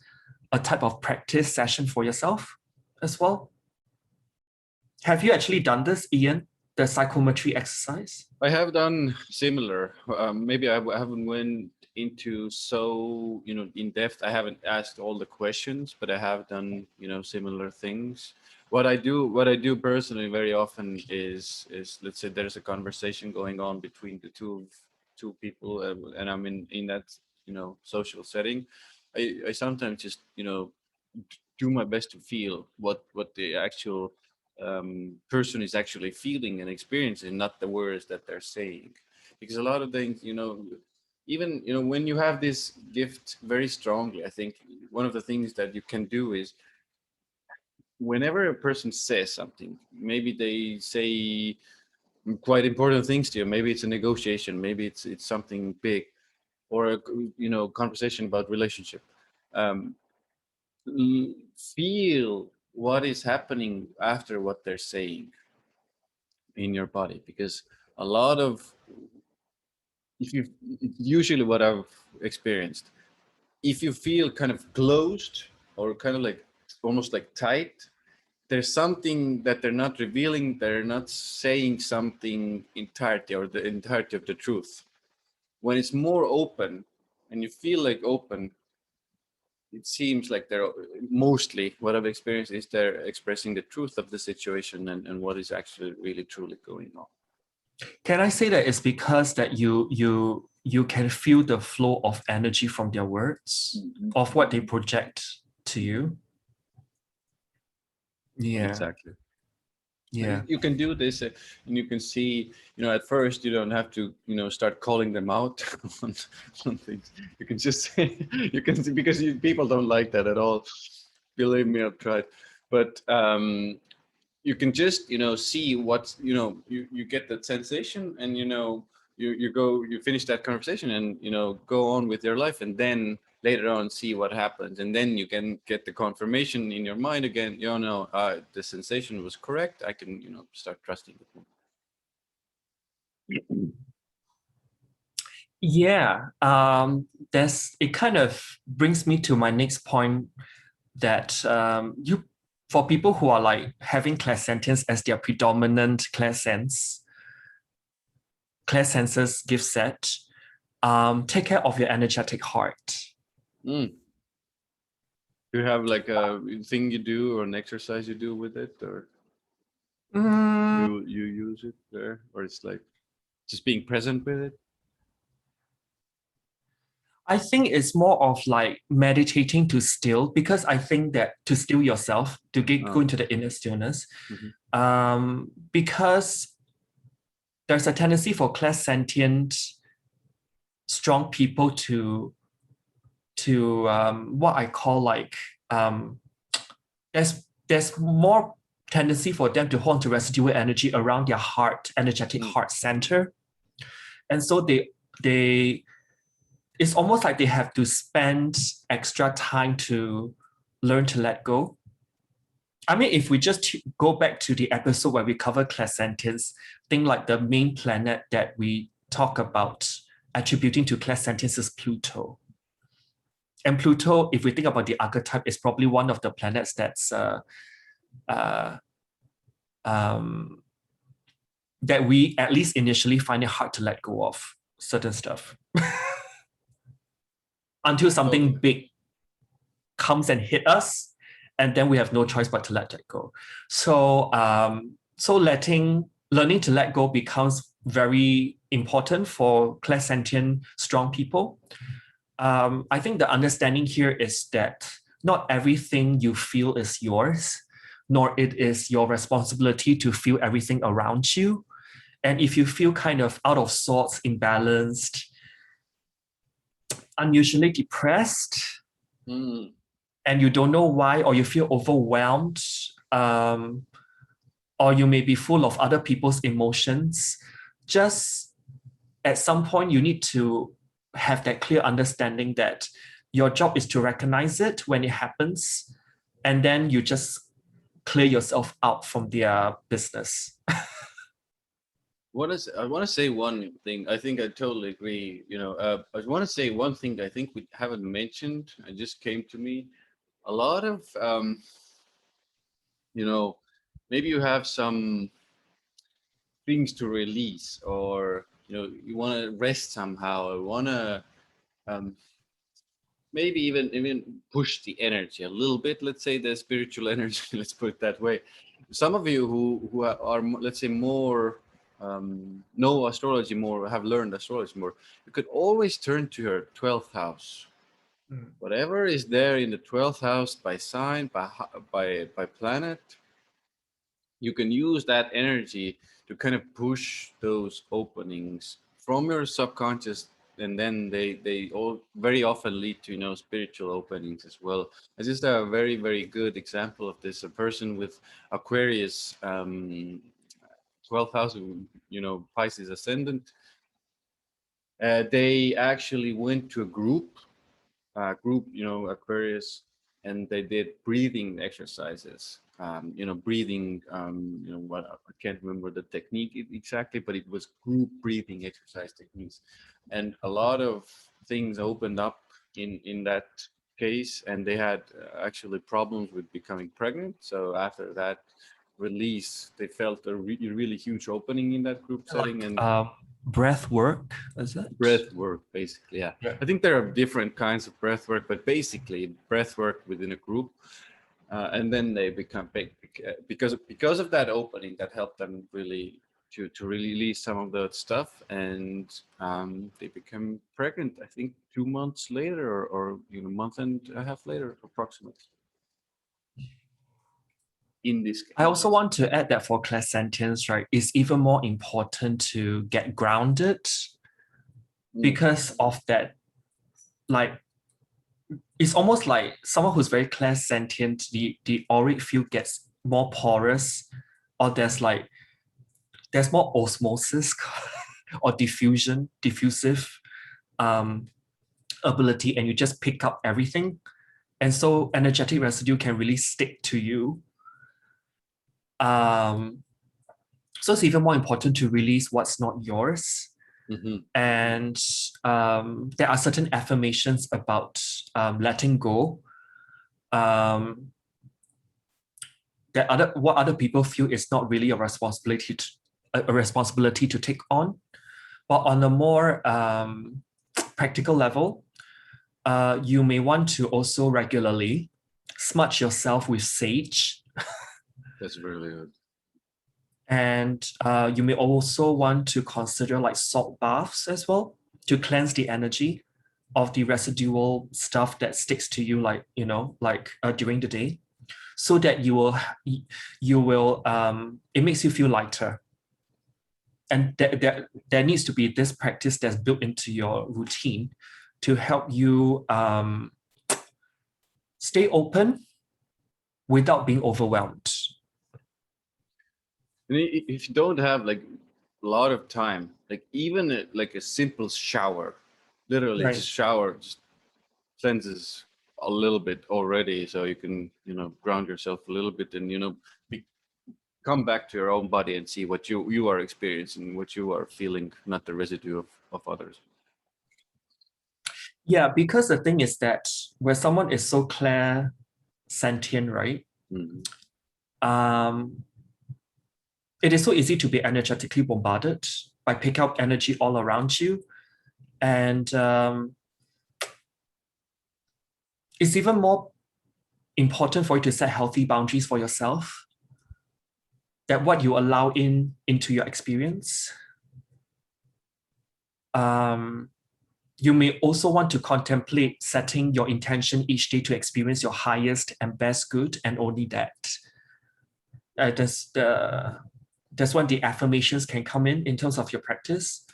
a type of practice session for yourself as well. Have you actually done this, Ian, the psychometry exercise? I have done similar. Maybe I haven't went into so, in depth. I haven't asked all the questions, but I have done, similar things. What I do personally very often is let's say there's a conversation going on between the two people, and I'm in that social setting. I sometimes just do my best to feel what the actual person is actually feeling and experiencing, not the words that they're saying, because a lot of things, even when you have this gift very strongly, I think one of the things that you can do is, whenever a person says something, maybe they say quite important things to you, maybe it's a negotiation, maybe it's something big, or a conversation about relationship, feel what is happening after what they're saying in your body, because a lot of, if you, usually what I've experienced, if you feel kind of closed or kind of like almost like tight, there's something that they're not revealing, they're not saying something entirety or the entirety of the truth. When it's more open and you feel like open, it seems like they're mostly, what I've experienced is they're expressing the truth of the situation and what is actually really truly going on. Can I say that it's because that you can feel the flow of energy from their words, of what they project to you? Yeah, exactly. Yeah, you can do this, and you can see, at first you don't have to, start calling them out on things. You can just say, you can see, because people don't like that at all. Believe me, I've tried. But you can just, see what's, you get that sensation, and you finish that conversation, and go on with your life, and then later on see what happens, and then you can get the confirmation in your mind again. The sensation was correct. I can start trusting it more. Yeah. It kind of brings me to my next point, that for people who are like having clairsentience as their predominant clairsenses gift set, take care of your energetic heart. Do you have like a thing you do or an exercise you do with it, or you use it there, or it's like just being present with it? I think it's more of like meditating to still, because I think that to still yourself, to go into the inner stillness, because there's a tendency for clairsentient, strong people to what I call like, there's more tendency for them to hold to residual energy around their heart, energetic heart center. And so it's almost like they have to spend extra time to learn to let go. I mean, if we just go back to the episode where we cover clairsentience, think like the main planet that we talk about attributing to clairsentience is Pluto. And Pluto, if we think about the archetype, is probably one of the planets that's that we at least initially find it hard to let go of certain stuff until something big comes and hit us, and then we have no choice but to let that go. So learning to let go becomes very important for clairsentient strong people. I think the understanding here is that not everything you feel is yours, nor it is your responsibility to feel everything around you. And if you feel kind of out of sorts, imbalanced, unusually depressed, and you don't know why, or you feel overwhelmed, or you may be full of other people's emotions, just at some point you need to have that clear understanding that your job is to recognize it when it happens, and then you just clear yourself out from their business. I want to say one thing. I think I totally agree. I want to say one thing I think we haven't mentioned. It just came to me. A lot of, maybe you have some things to release, or you want to rest somehow. Or want to maybe even push the energy a little bit. Let's say the spiritual energy. Let's put it that way. Some of you who are, let's say, more know astrology more, have learned astrology more, you could always turn to your 12th house. Whatever is there in the 12th house by sign, by planet, you can use that energy to kind of push those openings from your subconscious, and then they all very often lead to spiritual openings as well. It's just a very, very good example of this. A person with Aquarius 12th house, Pisces ascendant, they actually went to a group, Aquarius, and they did breathing exercises. Breathing, what I can't remember the technique exactly, but it was group breathing exercise techniques, and a lot of things opened up in that case, and they had actually problems with becoming pregnant. So after that release, they felt a really huge opening in that group setting. And breath work, is it? Breath work, basically, yeah. I think there are different kinds of breath work, but basically breath work within a group, and then they become big because of that opening that helped them really to release some of that stuff, and they become pregnant. I think 2 months later, or month and a half later, approximately. In this case. I also want to add that for clairsentience, right, it's even more important to get grounded because of that. Like, it's almost like someone who's very clairsentient, the auric field gets more porous, or there's more osmosis or diffusive ability, and you just pick up everything. And so energetic residue can really stick to you. So it's even more important to release what's not yours. And there are certain affirmations about letting go. What other people feel is not really a responsibility to take on. But on a more practical level, you may want to also regularly smudge yourself with sage. That's really good. And you may also want to consider salt baths as well to cleanse the energy of the residual stuff that sticks to you, during the day, so that you will it makes you feel lighter. And there needs to be this practice that's built into your routine to help you stay open without being overwhelmed. And if you don't have a lot of time, even a simple shower, literally Right. just shower, just cleanses a little bit already, so you can ground yourself a little bit, and come back to your own body and see what you are experiencing, what you are feeling, not the residue of others. Yeah, because the thing is that where someone is so clairsentient, right? It is so easy to be energetically bombarded by picking up energy all around you. And it's even more important for you to set healthy boundaries for yourself. That what you allow into your experience. You may also want to contemplate setting your intention each day to experience your highest and best good, and only that. That's when the affirmations can come in terms of your practice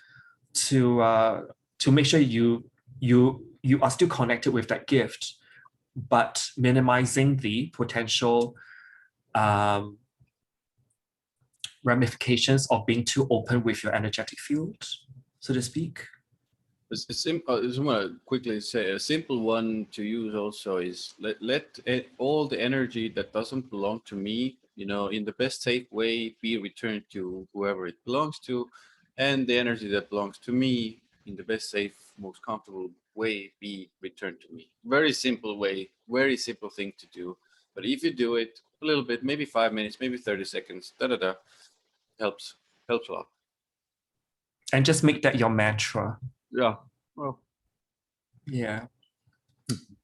to make sure you are still connected with that gift, but minimizing the potential ramifications of being too open with your energetic field, so to speak. I just want to quickly say a simple one to use also is let all the energy that doesn't belong to me, in the best safe way, be returned to whoever it belongs to, and the energy that belongs to me in the best safe, most comfortable way be returned to me. Very simple way, very simple thing to do. But if you do it a little bit, maybe 5 minutes, maybe 30 seconds, helps a lot. And just make that your mantra. Yeah. Well. Yeah.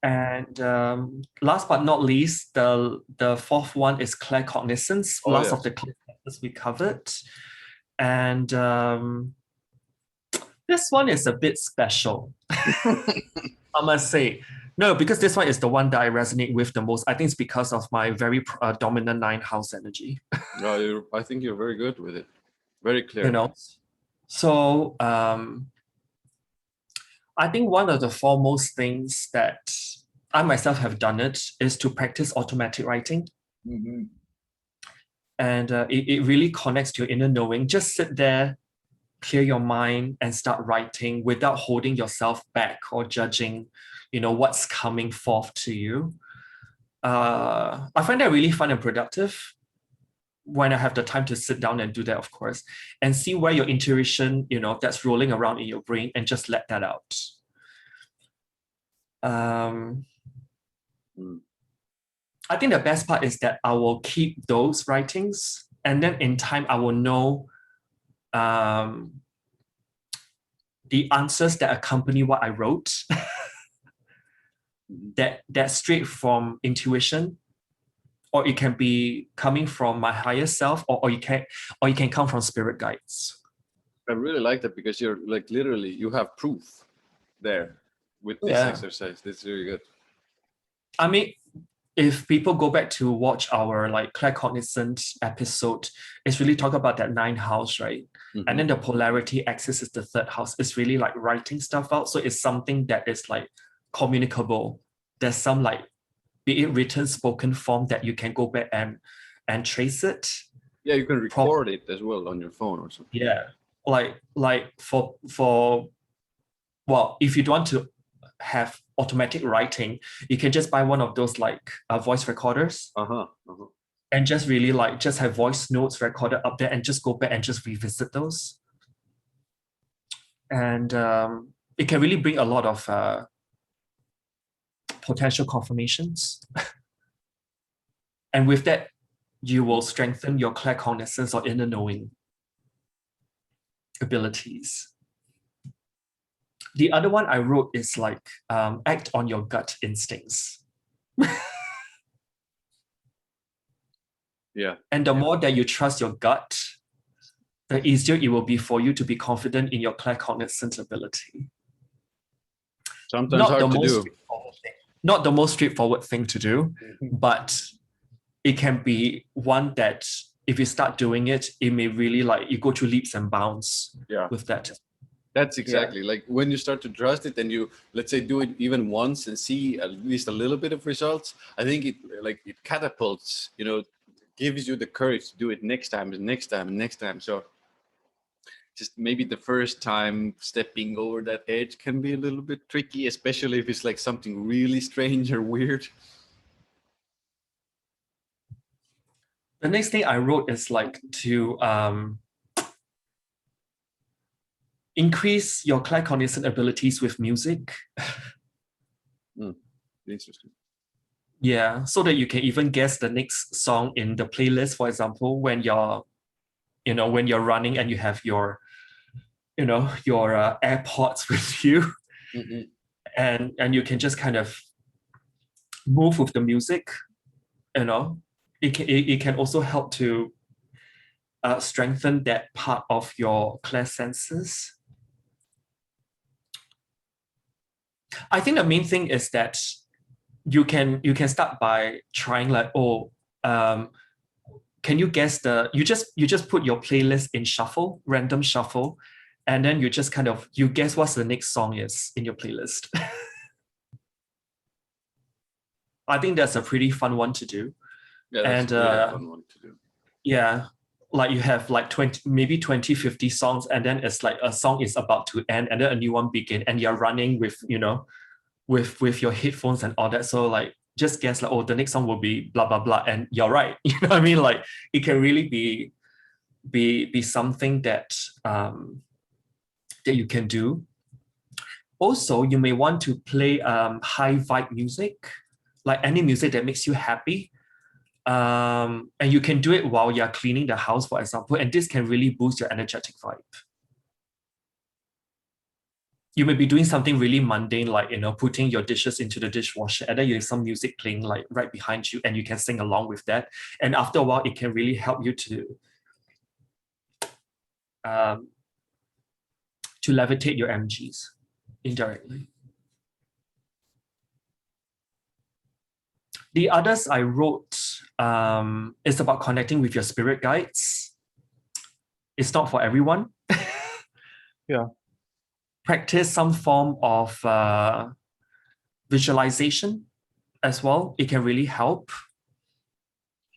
And last but not least, the fourth one is claircognizance. Last of the classes we covered. And this one is a bit special, I must say. No, because this one is the one that I resonate with the most. I think it's because of my very dominant 9th house energy. I think you're very good with it. Very clear. So I think one of the foremost things that I myself have done is to practice automatic writing. Mm-hmm. And it really connects to your inner knowing. Just sit there, clear your mind, and start writing without holding yourself back or judging, what's coming forth to you. I find that really fun and productive when I have the time to sit down and do that, of course, and see where your intuition, that's rolling around in your brain, and just let that out. I think the best part is that I will keep those writings, and then in time I will know the answers that accompany what I wrote. That's straight from intuition, or it can be coming from my higher self, or you can come from spirit guides. I really like that, because you're like literally you have proof there with this exercise. That's really good. I mean, if people go back to watch our claircognizance episode, it's really talk about that 9th house, right? Mm-hmm. And then the polarity axis is the 3rd house. It's really like writing stuff out. So it's something that is like communicable. There's some be it written, spoken form that you can go back and trace it. Yeah, you can record it as well on your phone or something. Yeah, if you don't want to have automatic writing, you can just buy one of those voice recorders. And just really just have voice notes recorded up there, and just go back and just revisit those. And it can really bring a lot of potential confirmations. And with that, you will strengthen your claircognizance or inner knowing abilities. The other one I wrote is act on your gut instincts. Yeah. And the more that you trust your gut, the easier it will be for you to be confident in your claircognizance ability. Sometimes hard to do. Not the most straightforward thing to do, but it can be one that if you start doing it, it may really you go through leaps and bounds with that. That's exactly like when you start to trust it, and you, let's say, do it even once and see at least a little bit of results. I think it catapults, gives you the courage to do it next time and next time and next time. So just maybe the first time stepping over that edge can be a little bit tricky, especially if it's something really strange or weird. The next thing I wrote is to increase your claircognizant abilities with music. Interesting. Yeah, so that you can even guess the next song in the playlist, for example, when you're running and you have your AirPods with you, and you can just kind of move with the music you know, it can also help to strengthen that part of your clairsenses. I think the main thing is that you can start by trying like, oh, can you guess you just put your playlist in shuffle, random shuffle, and then you just kind of, you guess what's the next song is in your playlist. I think that's a pretty fun one to do. Yeah, that's and a really fun one to do. yeah, like you have like 20, maybe 20, 50 songs, and then it's like a song is about to end and then a new one begin, and you're running with, you know, with your headphones and all that. So like, just guess like, oh, the next song will be blah, blah, blah. And you're right. You know what I mean? Like, it can really be something that, that you can do. Also, you may want to play high vibe music, like any music that makes you happy. And you can do it while you're cleaning the house, for example, and this can really boost your energetic vibe. You may be doing something really mundane, like, you know, putting your dishes into the dishwasher, and then you have some music playing like right behind you, and you can sing along with that. And after a while, it can really help you to levitate your energies indirectly. The others I wrote is about connecting with your spirit guides. It's not for everyone. Yeah. Practice some form of visualization as well. It can really help.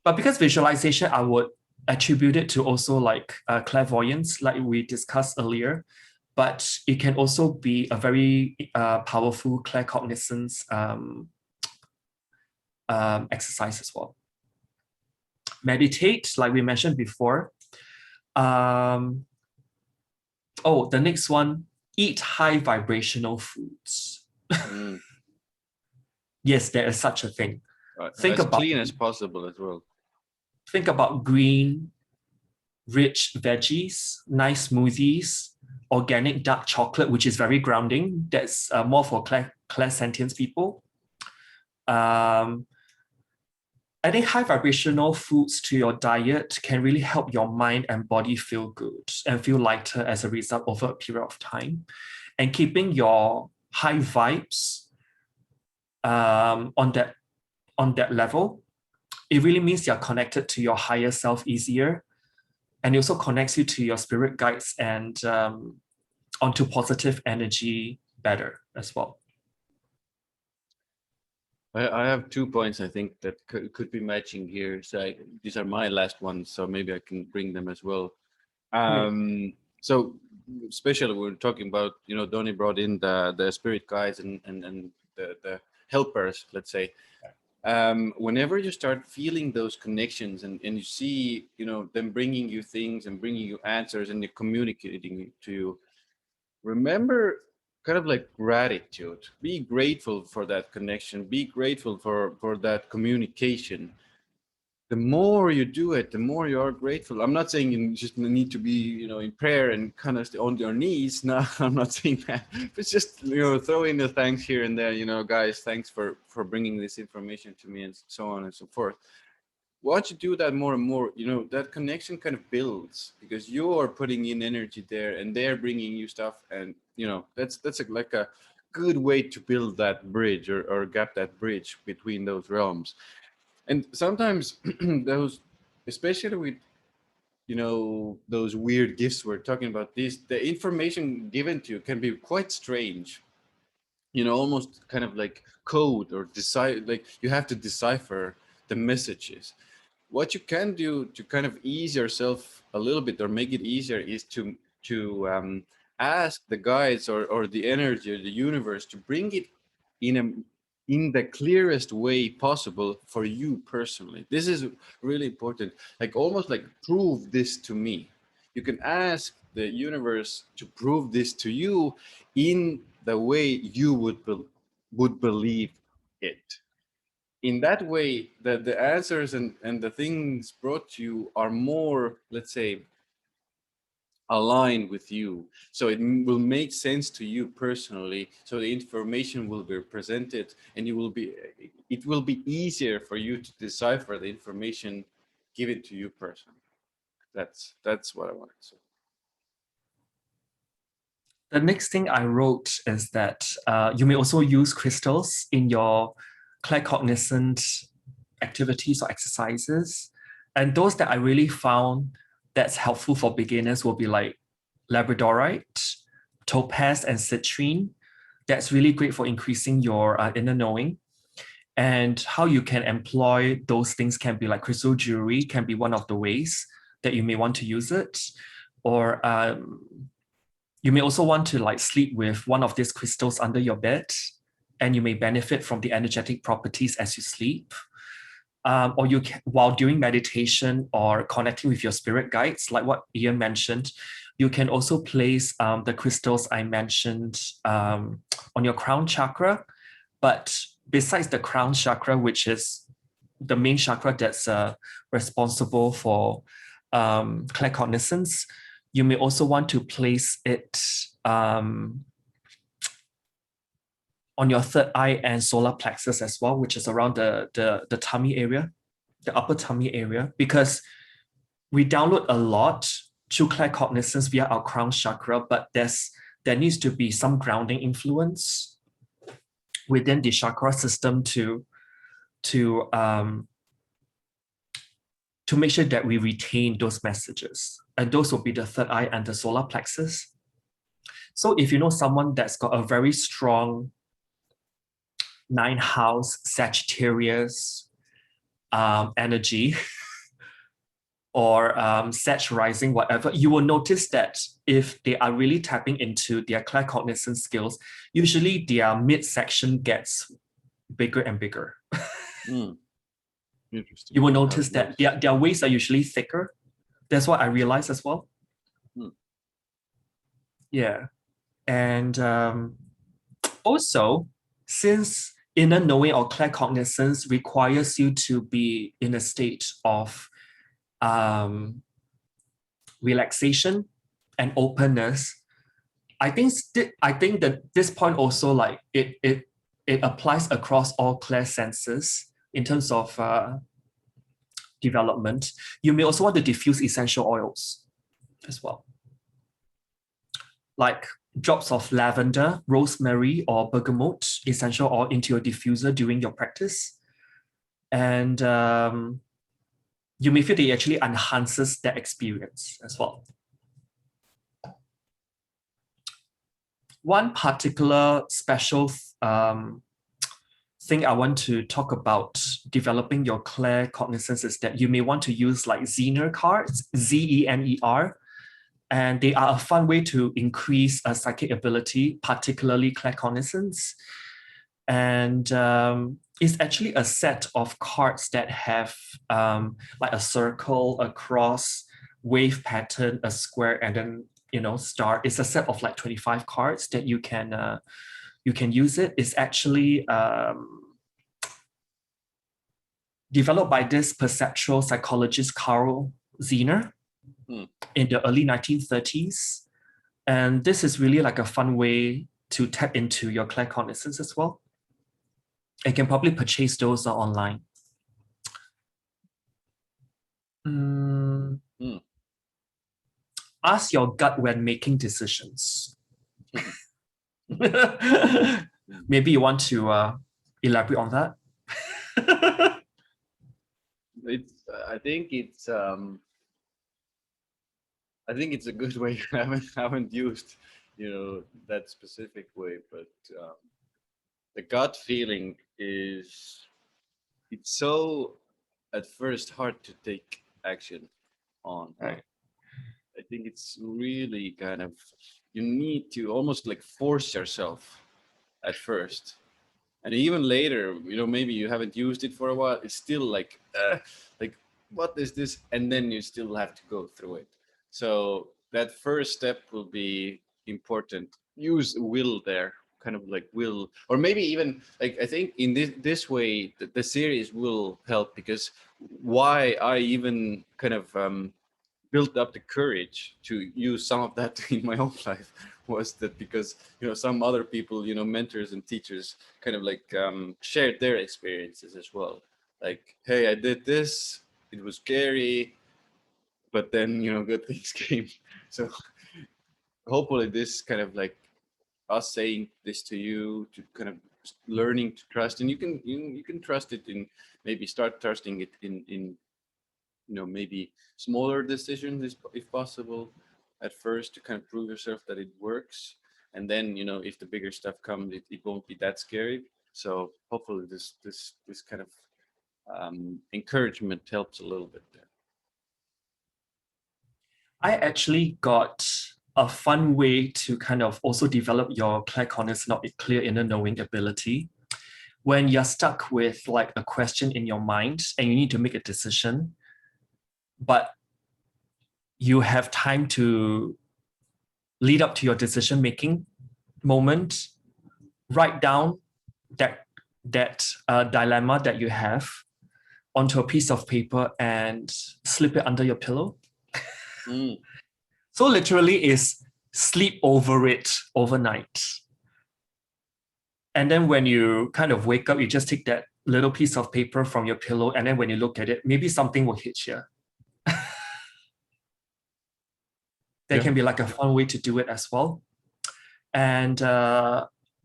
But because visualization, I would attribute it to also like clairvoyance, like we discussed earlier. But it can also be a very powerful claircognizance exercise as well. Meditate, like we mentioned before. Oh, the next one, eat high vibrational foods. Yes, there is such a thing. Think as clean as possible as well. Think about green, rich veggies, nice smoothies, organic dark chocolate, which is very grounding. That's more for clairsentience people. Adding high vibrational foods to your diet can really help your mind and body feel good and feel lighter as a result over a period of time. And keeping your high vibes on that level, it really means you're connected to your higher self easier. And it also connects you to your spirit guides and onto positive energy better as well. I have 2 points I think that could be matching here. So these are my last ones, so maybe I can bring them as well. So especially we're talking about, you know, Donny brought in the spirit guides and the helpers, let's say. Whenever you start feeling those connections and you see, you know, them bringing you things and bringing you answers and they're communicating to you, remember kind of like gratitude. Be grateful for that connection. Be grateful for that communication. The more you do it, the more you are grateful. I'm not saying you just need to be, you know, in prayer and kind of on your knees. No, I'm not saying that. But just, you know, throw in the thanks here and there. You know, guys, thanks for bringing this information to me and so on and so forth. Once you do that more and more, you know, that connection kind of builds because you're putting in energy there and they're bringing you stuff. And, you know, that's like a good way to build that bridge or gap that bridge between those realms. And sometimes those, especially with, you know, those weird gifts we're talking about, the information given to you can be quite strange, you know, almost kind of like code or decide, like you have to decipher the messages. What you can do to kind of ease yourself a little bit or make it easier is to ask the guides or the energy or the universe to bring it in the clearest way possible for you personally. This is really important. Like almost like prove this to me. You can ask the universe to prove this to you in the way you would believe it. In that way, the answers and the things brought to you are more, let's say, align with you. So it will make sense to you personally. So the information will be presented, and it will be easier for you to decipher the information given to you personally. That's what I wanted to say. The next thing I wrote is that you may also use crystals in your claircognizant activities or exercises. And those that I really found that's helpful for beginners will be like labradorite, topaz, and citrine. That's really great for increasing your inner knowing. And how you can employ those things can be like crystal jewelry, can be one of the ways that you may want to use it. Or you may also want to like sleep with one of these crystals under your bed, and you may benefit from the energetic properties as you sleep. Or you can, while doing meditation or connecting with your spirit guides, like what Ian mentioned, you can also place the crystals I mentioned on your crown chakra. But besides the crown chakra, which is the main chakra that's responsible for claircognizance, you may also want to place it on your third eye and solar plexus as well, which is around the tummy area, the upper tummy area, because we download a lot through claircognizance via our crown chakra, but there needs to be some grounding influence within the chakra system to make sure that we retain those messages. And those will be the third eye and the solar plexus. So if you know someone that's got a very strong 9th house Sagittarius energy or Sag rising, whatever, you will notice that if they are really tapping into their claircognizance skills, usually their midsection gets bigger and bigger. Interesting. You will notice that their waists are usually thicker. That's what I realized as well. Yeah. And also, since inner knowing or claircognizance requires you to be in a state of relaxation and openness, I think that this point also like it applies across all clair senses in terms of development. You may also want to diffuse essential oils as well, like drops of lavender, rosemary, or bergamot essential oil into your diffuser during your practice. And you may feel that it actually enhances that experience as well. One particular special thing I want to talk about developing your claircognizance is that you may want to use like Zener cards, Zener, and they are a fun way to increase psychic ability, particularly claircognizance. And it's actually a set of cards that have like a circle, a cross, wave pattern, a square, and then star. It's a set of like 25 cards that you can use it. It's actually developed by this perceptual psychologist Carl Zener in the early 1930s. And this is really like a fun way to tap into your claircognizance as well. You can probably purchase those online. Ask your gut when making decisions. Maybe you want to elaborate on that? I think it's a good way. I haven't used that specific way, but the gut feeling it's so at first hard to take action on. Right. I think it's really kind of, you need to almost like force yourself at first. And even later, maybe you haven't used it for a while, it's still like, what is this? And then you still have to go through it. So that first step will be important. Use will there, kind of like will, or maybe even like, I think in this way, the series will help, because why I even kind of built up the courage to use some of that in my own life was that because, you know, some other people, you know, mentors and teachers kind of like shared their experiences as well. Like, hey, I did this, it was scary, but then, you know, good things came. So hopefully this kind of like us saying this to you, to kind of learning to trust, and you can trust it in, maybe start trusting it in you know, maybe smaller decisions if possible at first, to kind of prove yourself that it works, and then, you know, if the bigger stuff comes, it won't be that scary. So hopefully this kind of encouragement helps a little bit there. I actually got a fun way to kind of also develop your claircognizance, not clear inner knowing ability. When you're stuck with like a question in your mind and you need to make a decision, but you have time to lead up to your decision-making moment, write down that dilemma that you have onto a piece of paper and slip it under your pillow. So literally is sleep over it overnight. And then when you kind of wake up, you just take that little piece of paper from your pillow, and then when you look at it, maybe something will hit you. There can be like a fun way to do it as well. And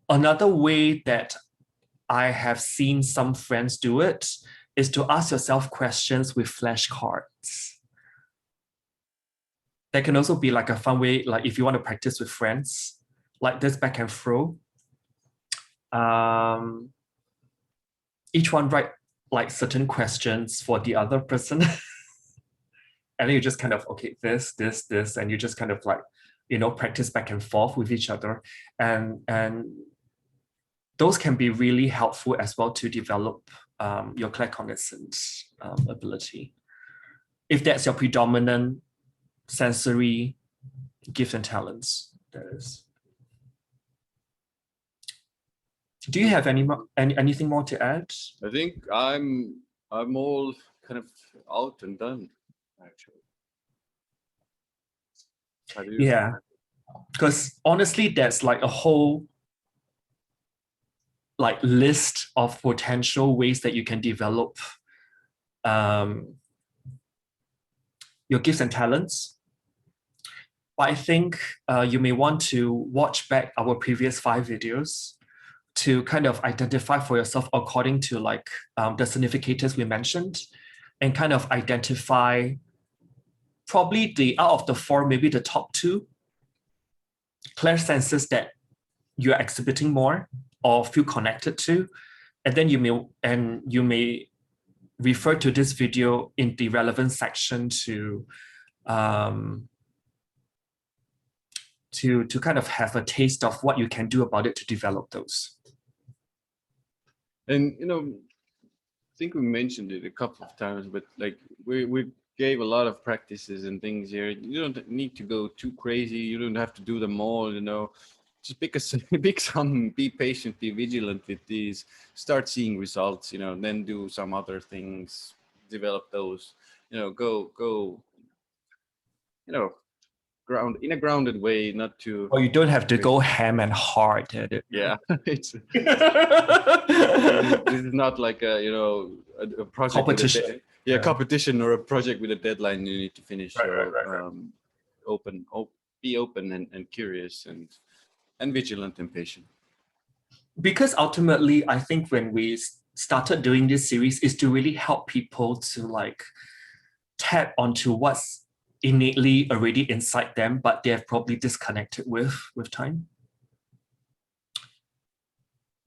another way that I have seen some friends do it is to ask yourself questions with flashcards. That can also be like a fun way, like if you want to practice with friends, like this back and fro. Each one write like certain questions for the other person. And then you just kind of, okay, this, and you just kind of like, you know, practice back and forth with each other. And those can be really helpful as well to develop your claircognizance ability. If that's your predominant sensory gifts and talents, that is. Do you have anything more to add? I think I'm all kind of out and done, actually. How do you? Yeah, because honestly, there's like a whole like list of potential ways that you can develop your gifts and talents. But I think you may want to watch back our previous 5 videos to kind of identify for yourself according to like the significators we mentioned, and kind of identify probably out of the 4, maybe the top 2 clairsenses that you're exhibiting more or feel connected to. And then you may refer to this video in the relevant section to kind of have a taste of what you can do about it to develop those. And, you know, I think we mentioned it a couple of times, but like we gave a lot of practices and things here. You don't need to go too crazy. You don't have to do them all, you know. Just pick some, be patient, be vigilant with these, start seeing results, you know, and then do some other things, develop those, you know, go, you know, in a grounded way, not too. Or you don't have to go ham and hard at it. Yeah, this is not like a, you know, a project competition. Competition or a project with a deadline you need to finish. Right. Be open and curious and vigilant and patient. Because ultimately, I think when we started doing this series is to really help people to like tap onto what's innately already inside them, but they have probably disconnected with time.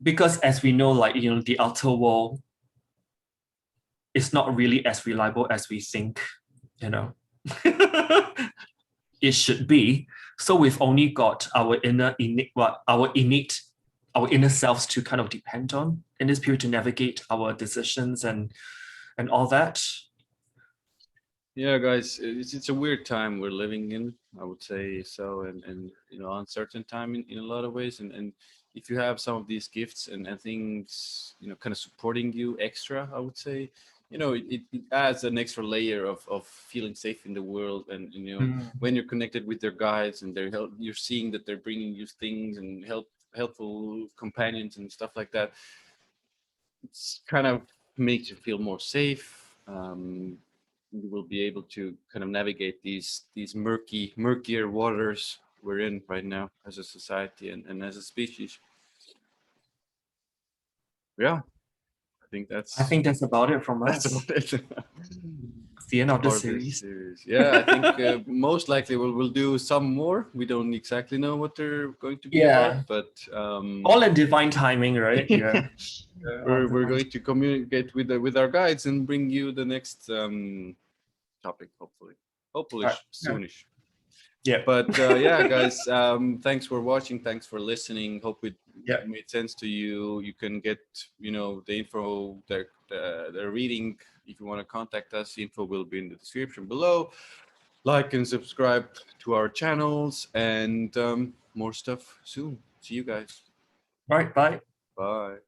Because as we know, like, you know, the outer world is not really as reliable as we think, you know, it should be. So we've only got our inner selves to kind of depend on in this period to navigate our decisions and all that. Yeah, guys, it's a weird time we're living in, I would say so, and you know, uncertain time in a lot of ways. And if you have some of these gifts and things, you know, kind of supporting you extra, I would say, you know, it adds an extra layer of feeling safe in the world. And, you know, when you're connected with their guides and their help, you're seeing that they're bringing you things and helpful companions and stuff like that. It's kind of makes you feel more safe. You will be able to kind of navigate these murkier waters we're in right now as a society and as a species. Yeah, I think that's about it from us. that's about it. It's the end of the For this series. Yeah, I think most likely we'll do some more. We don't exactly know what they're going to be about, but all in divine timing, right? Yeah. we're going to communicate with our guides and bring you the next topic, hopefully Right. soonish. Yeah. But yeah, guys, thanks for watching. Thanks for listening. Hope it made sense to you. You can get, you know, the info, the reading. If you want to contact us, info will be in the description below. Like and subscribe to our channels, and more stuff soon. See you guys. Right. Bye. Bye.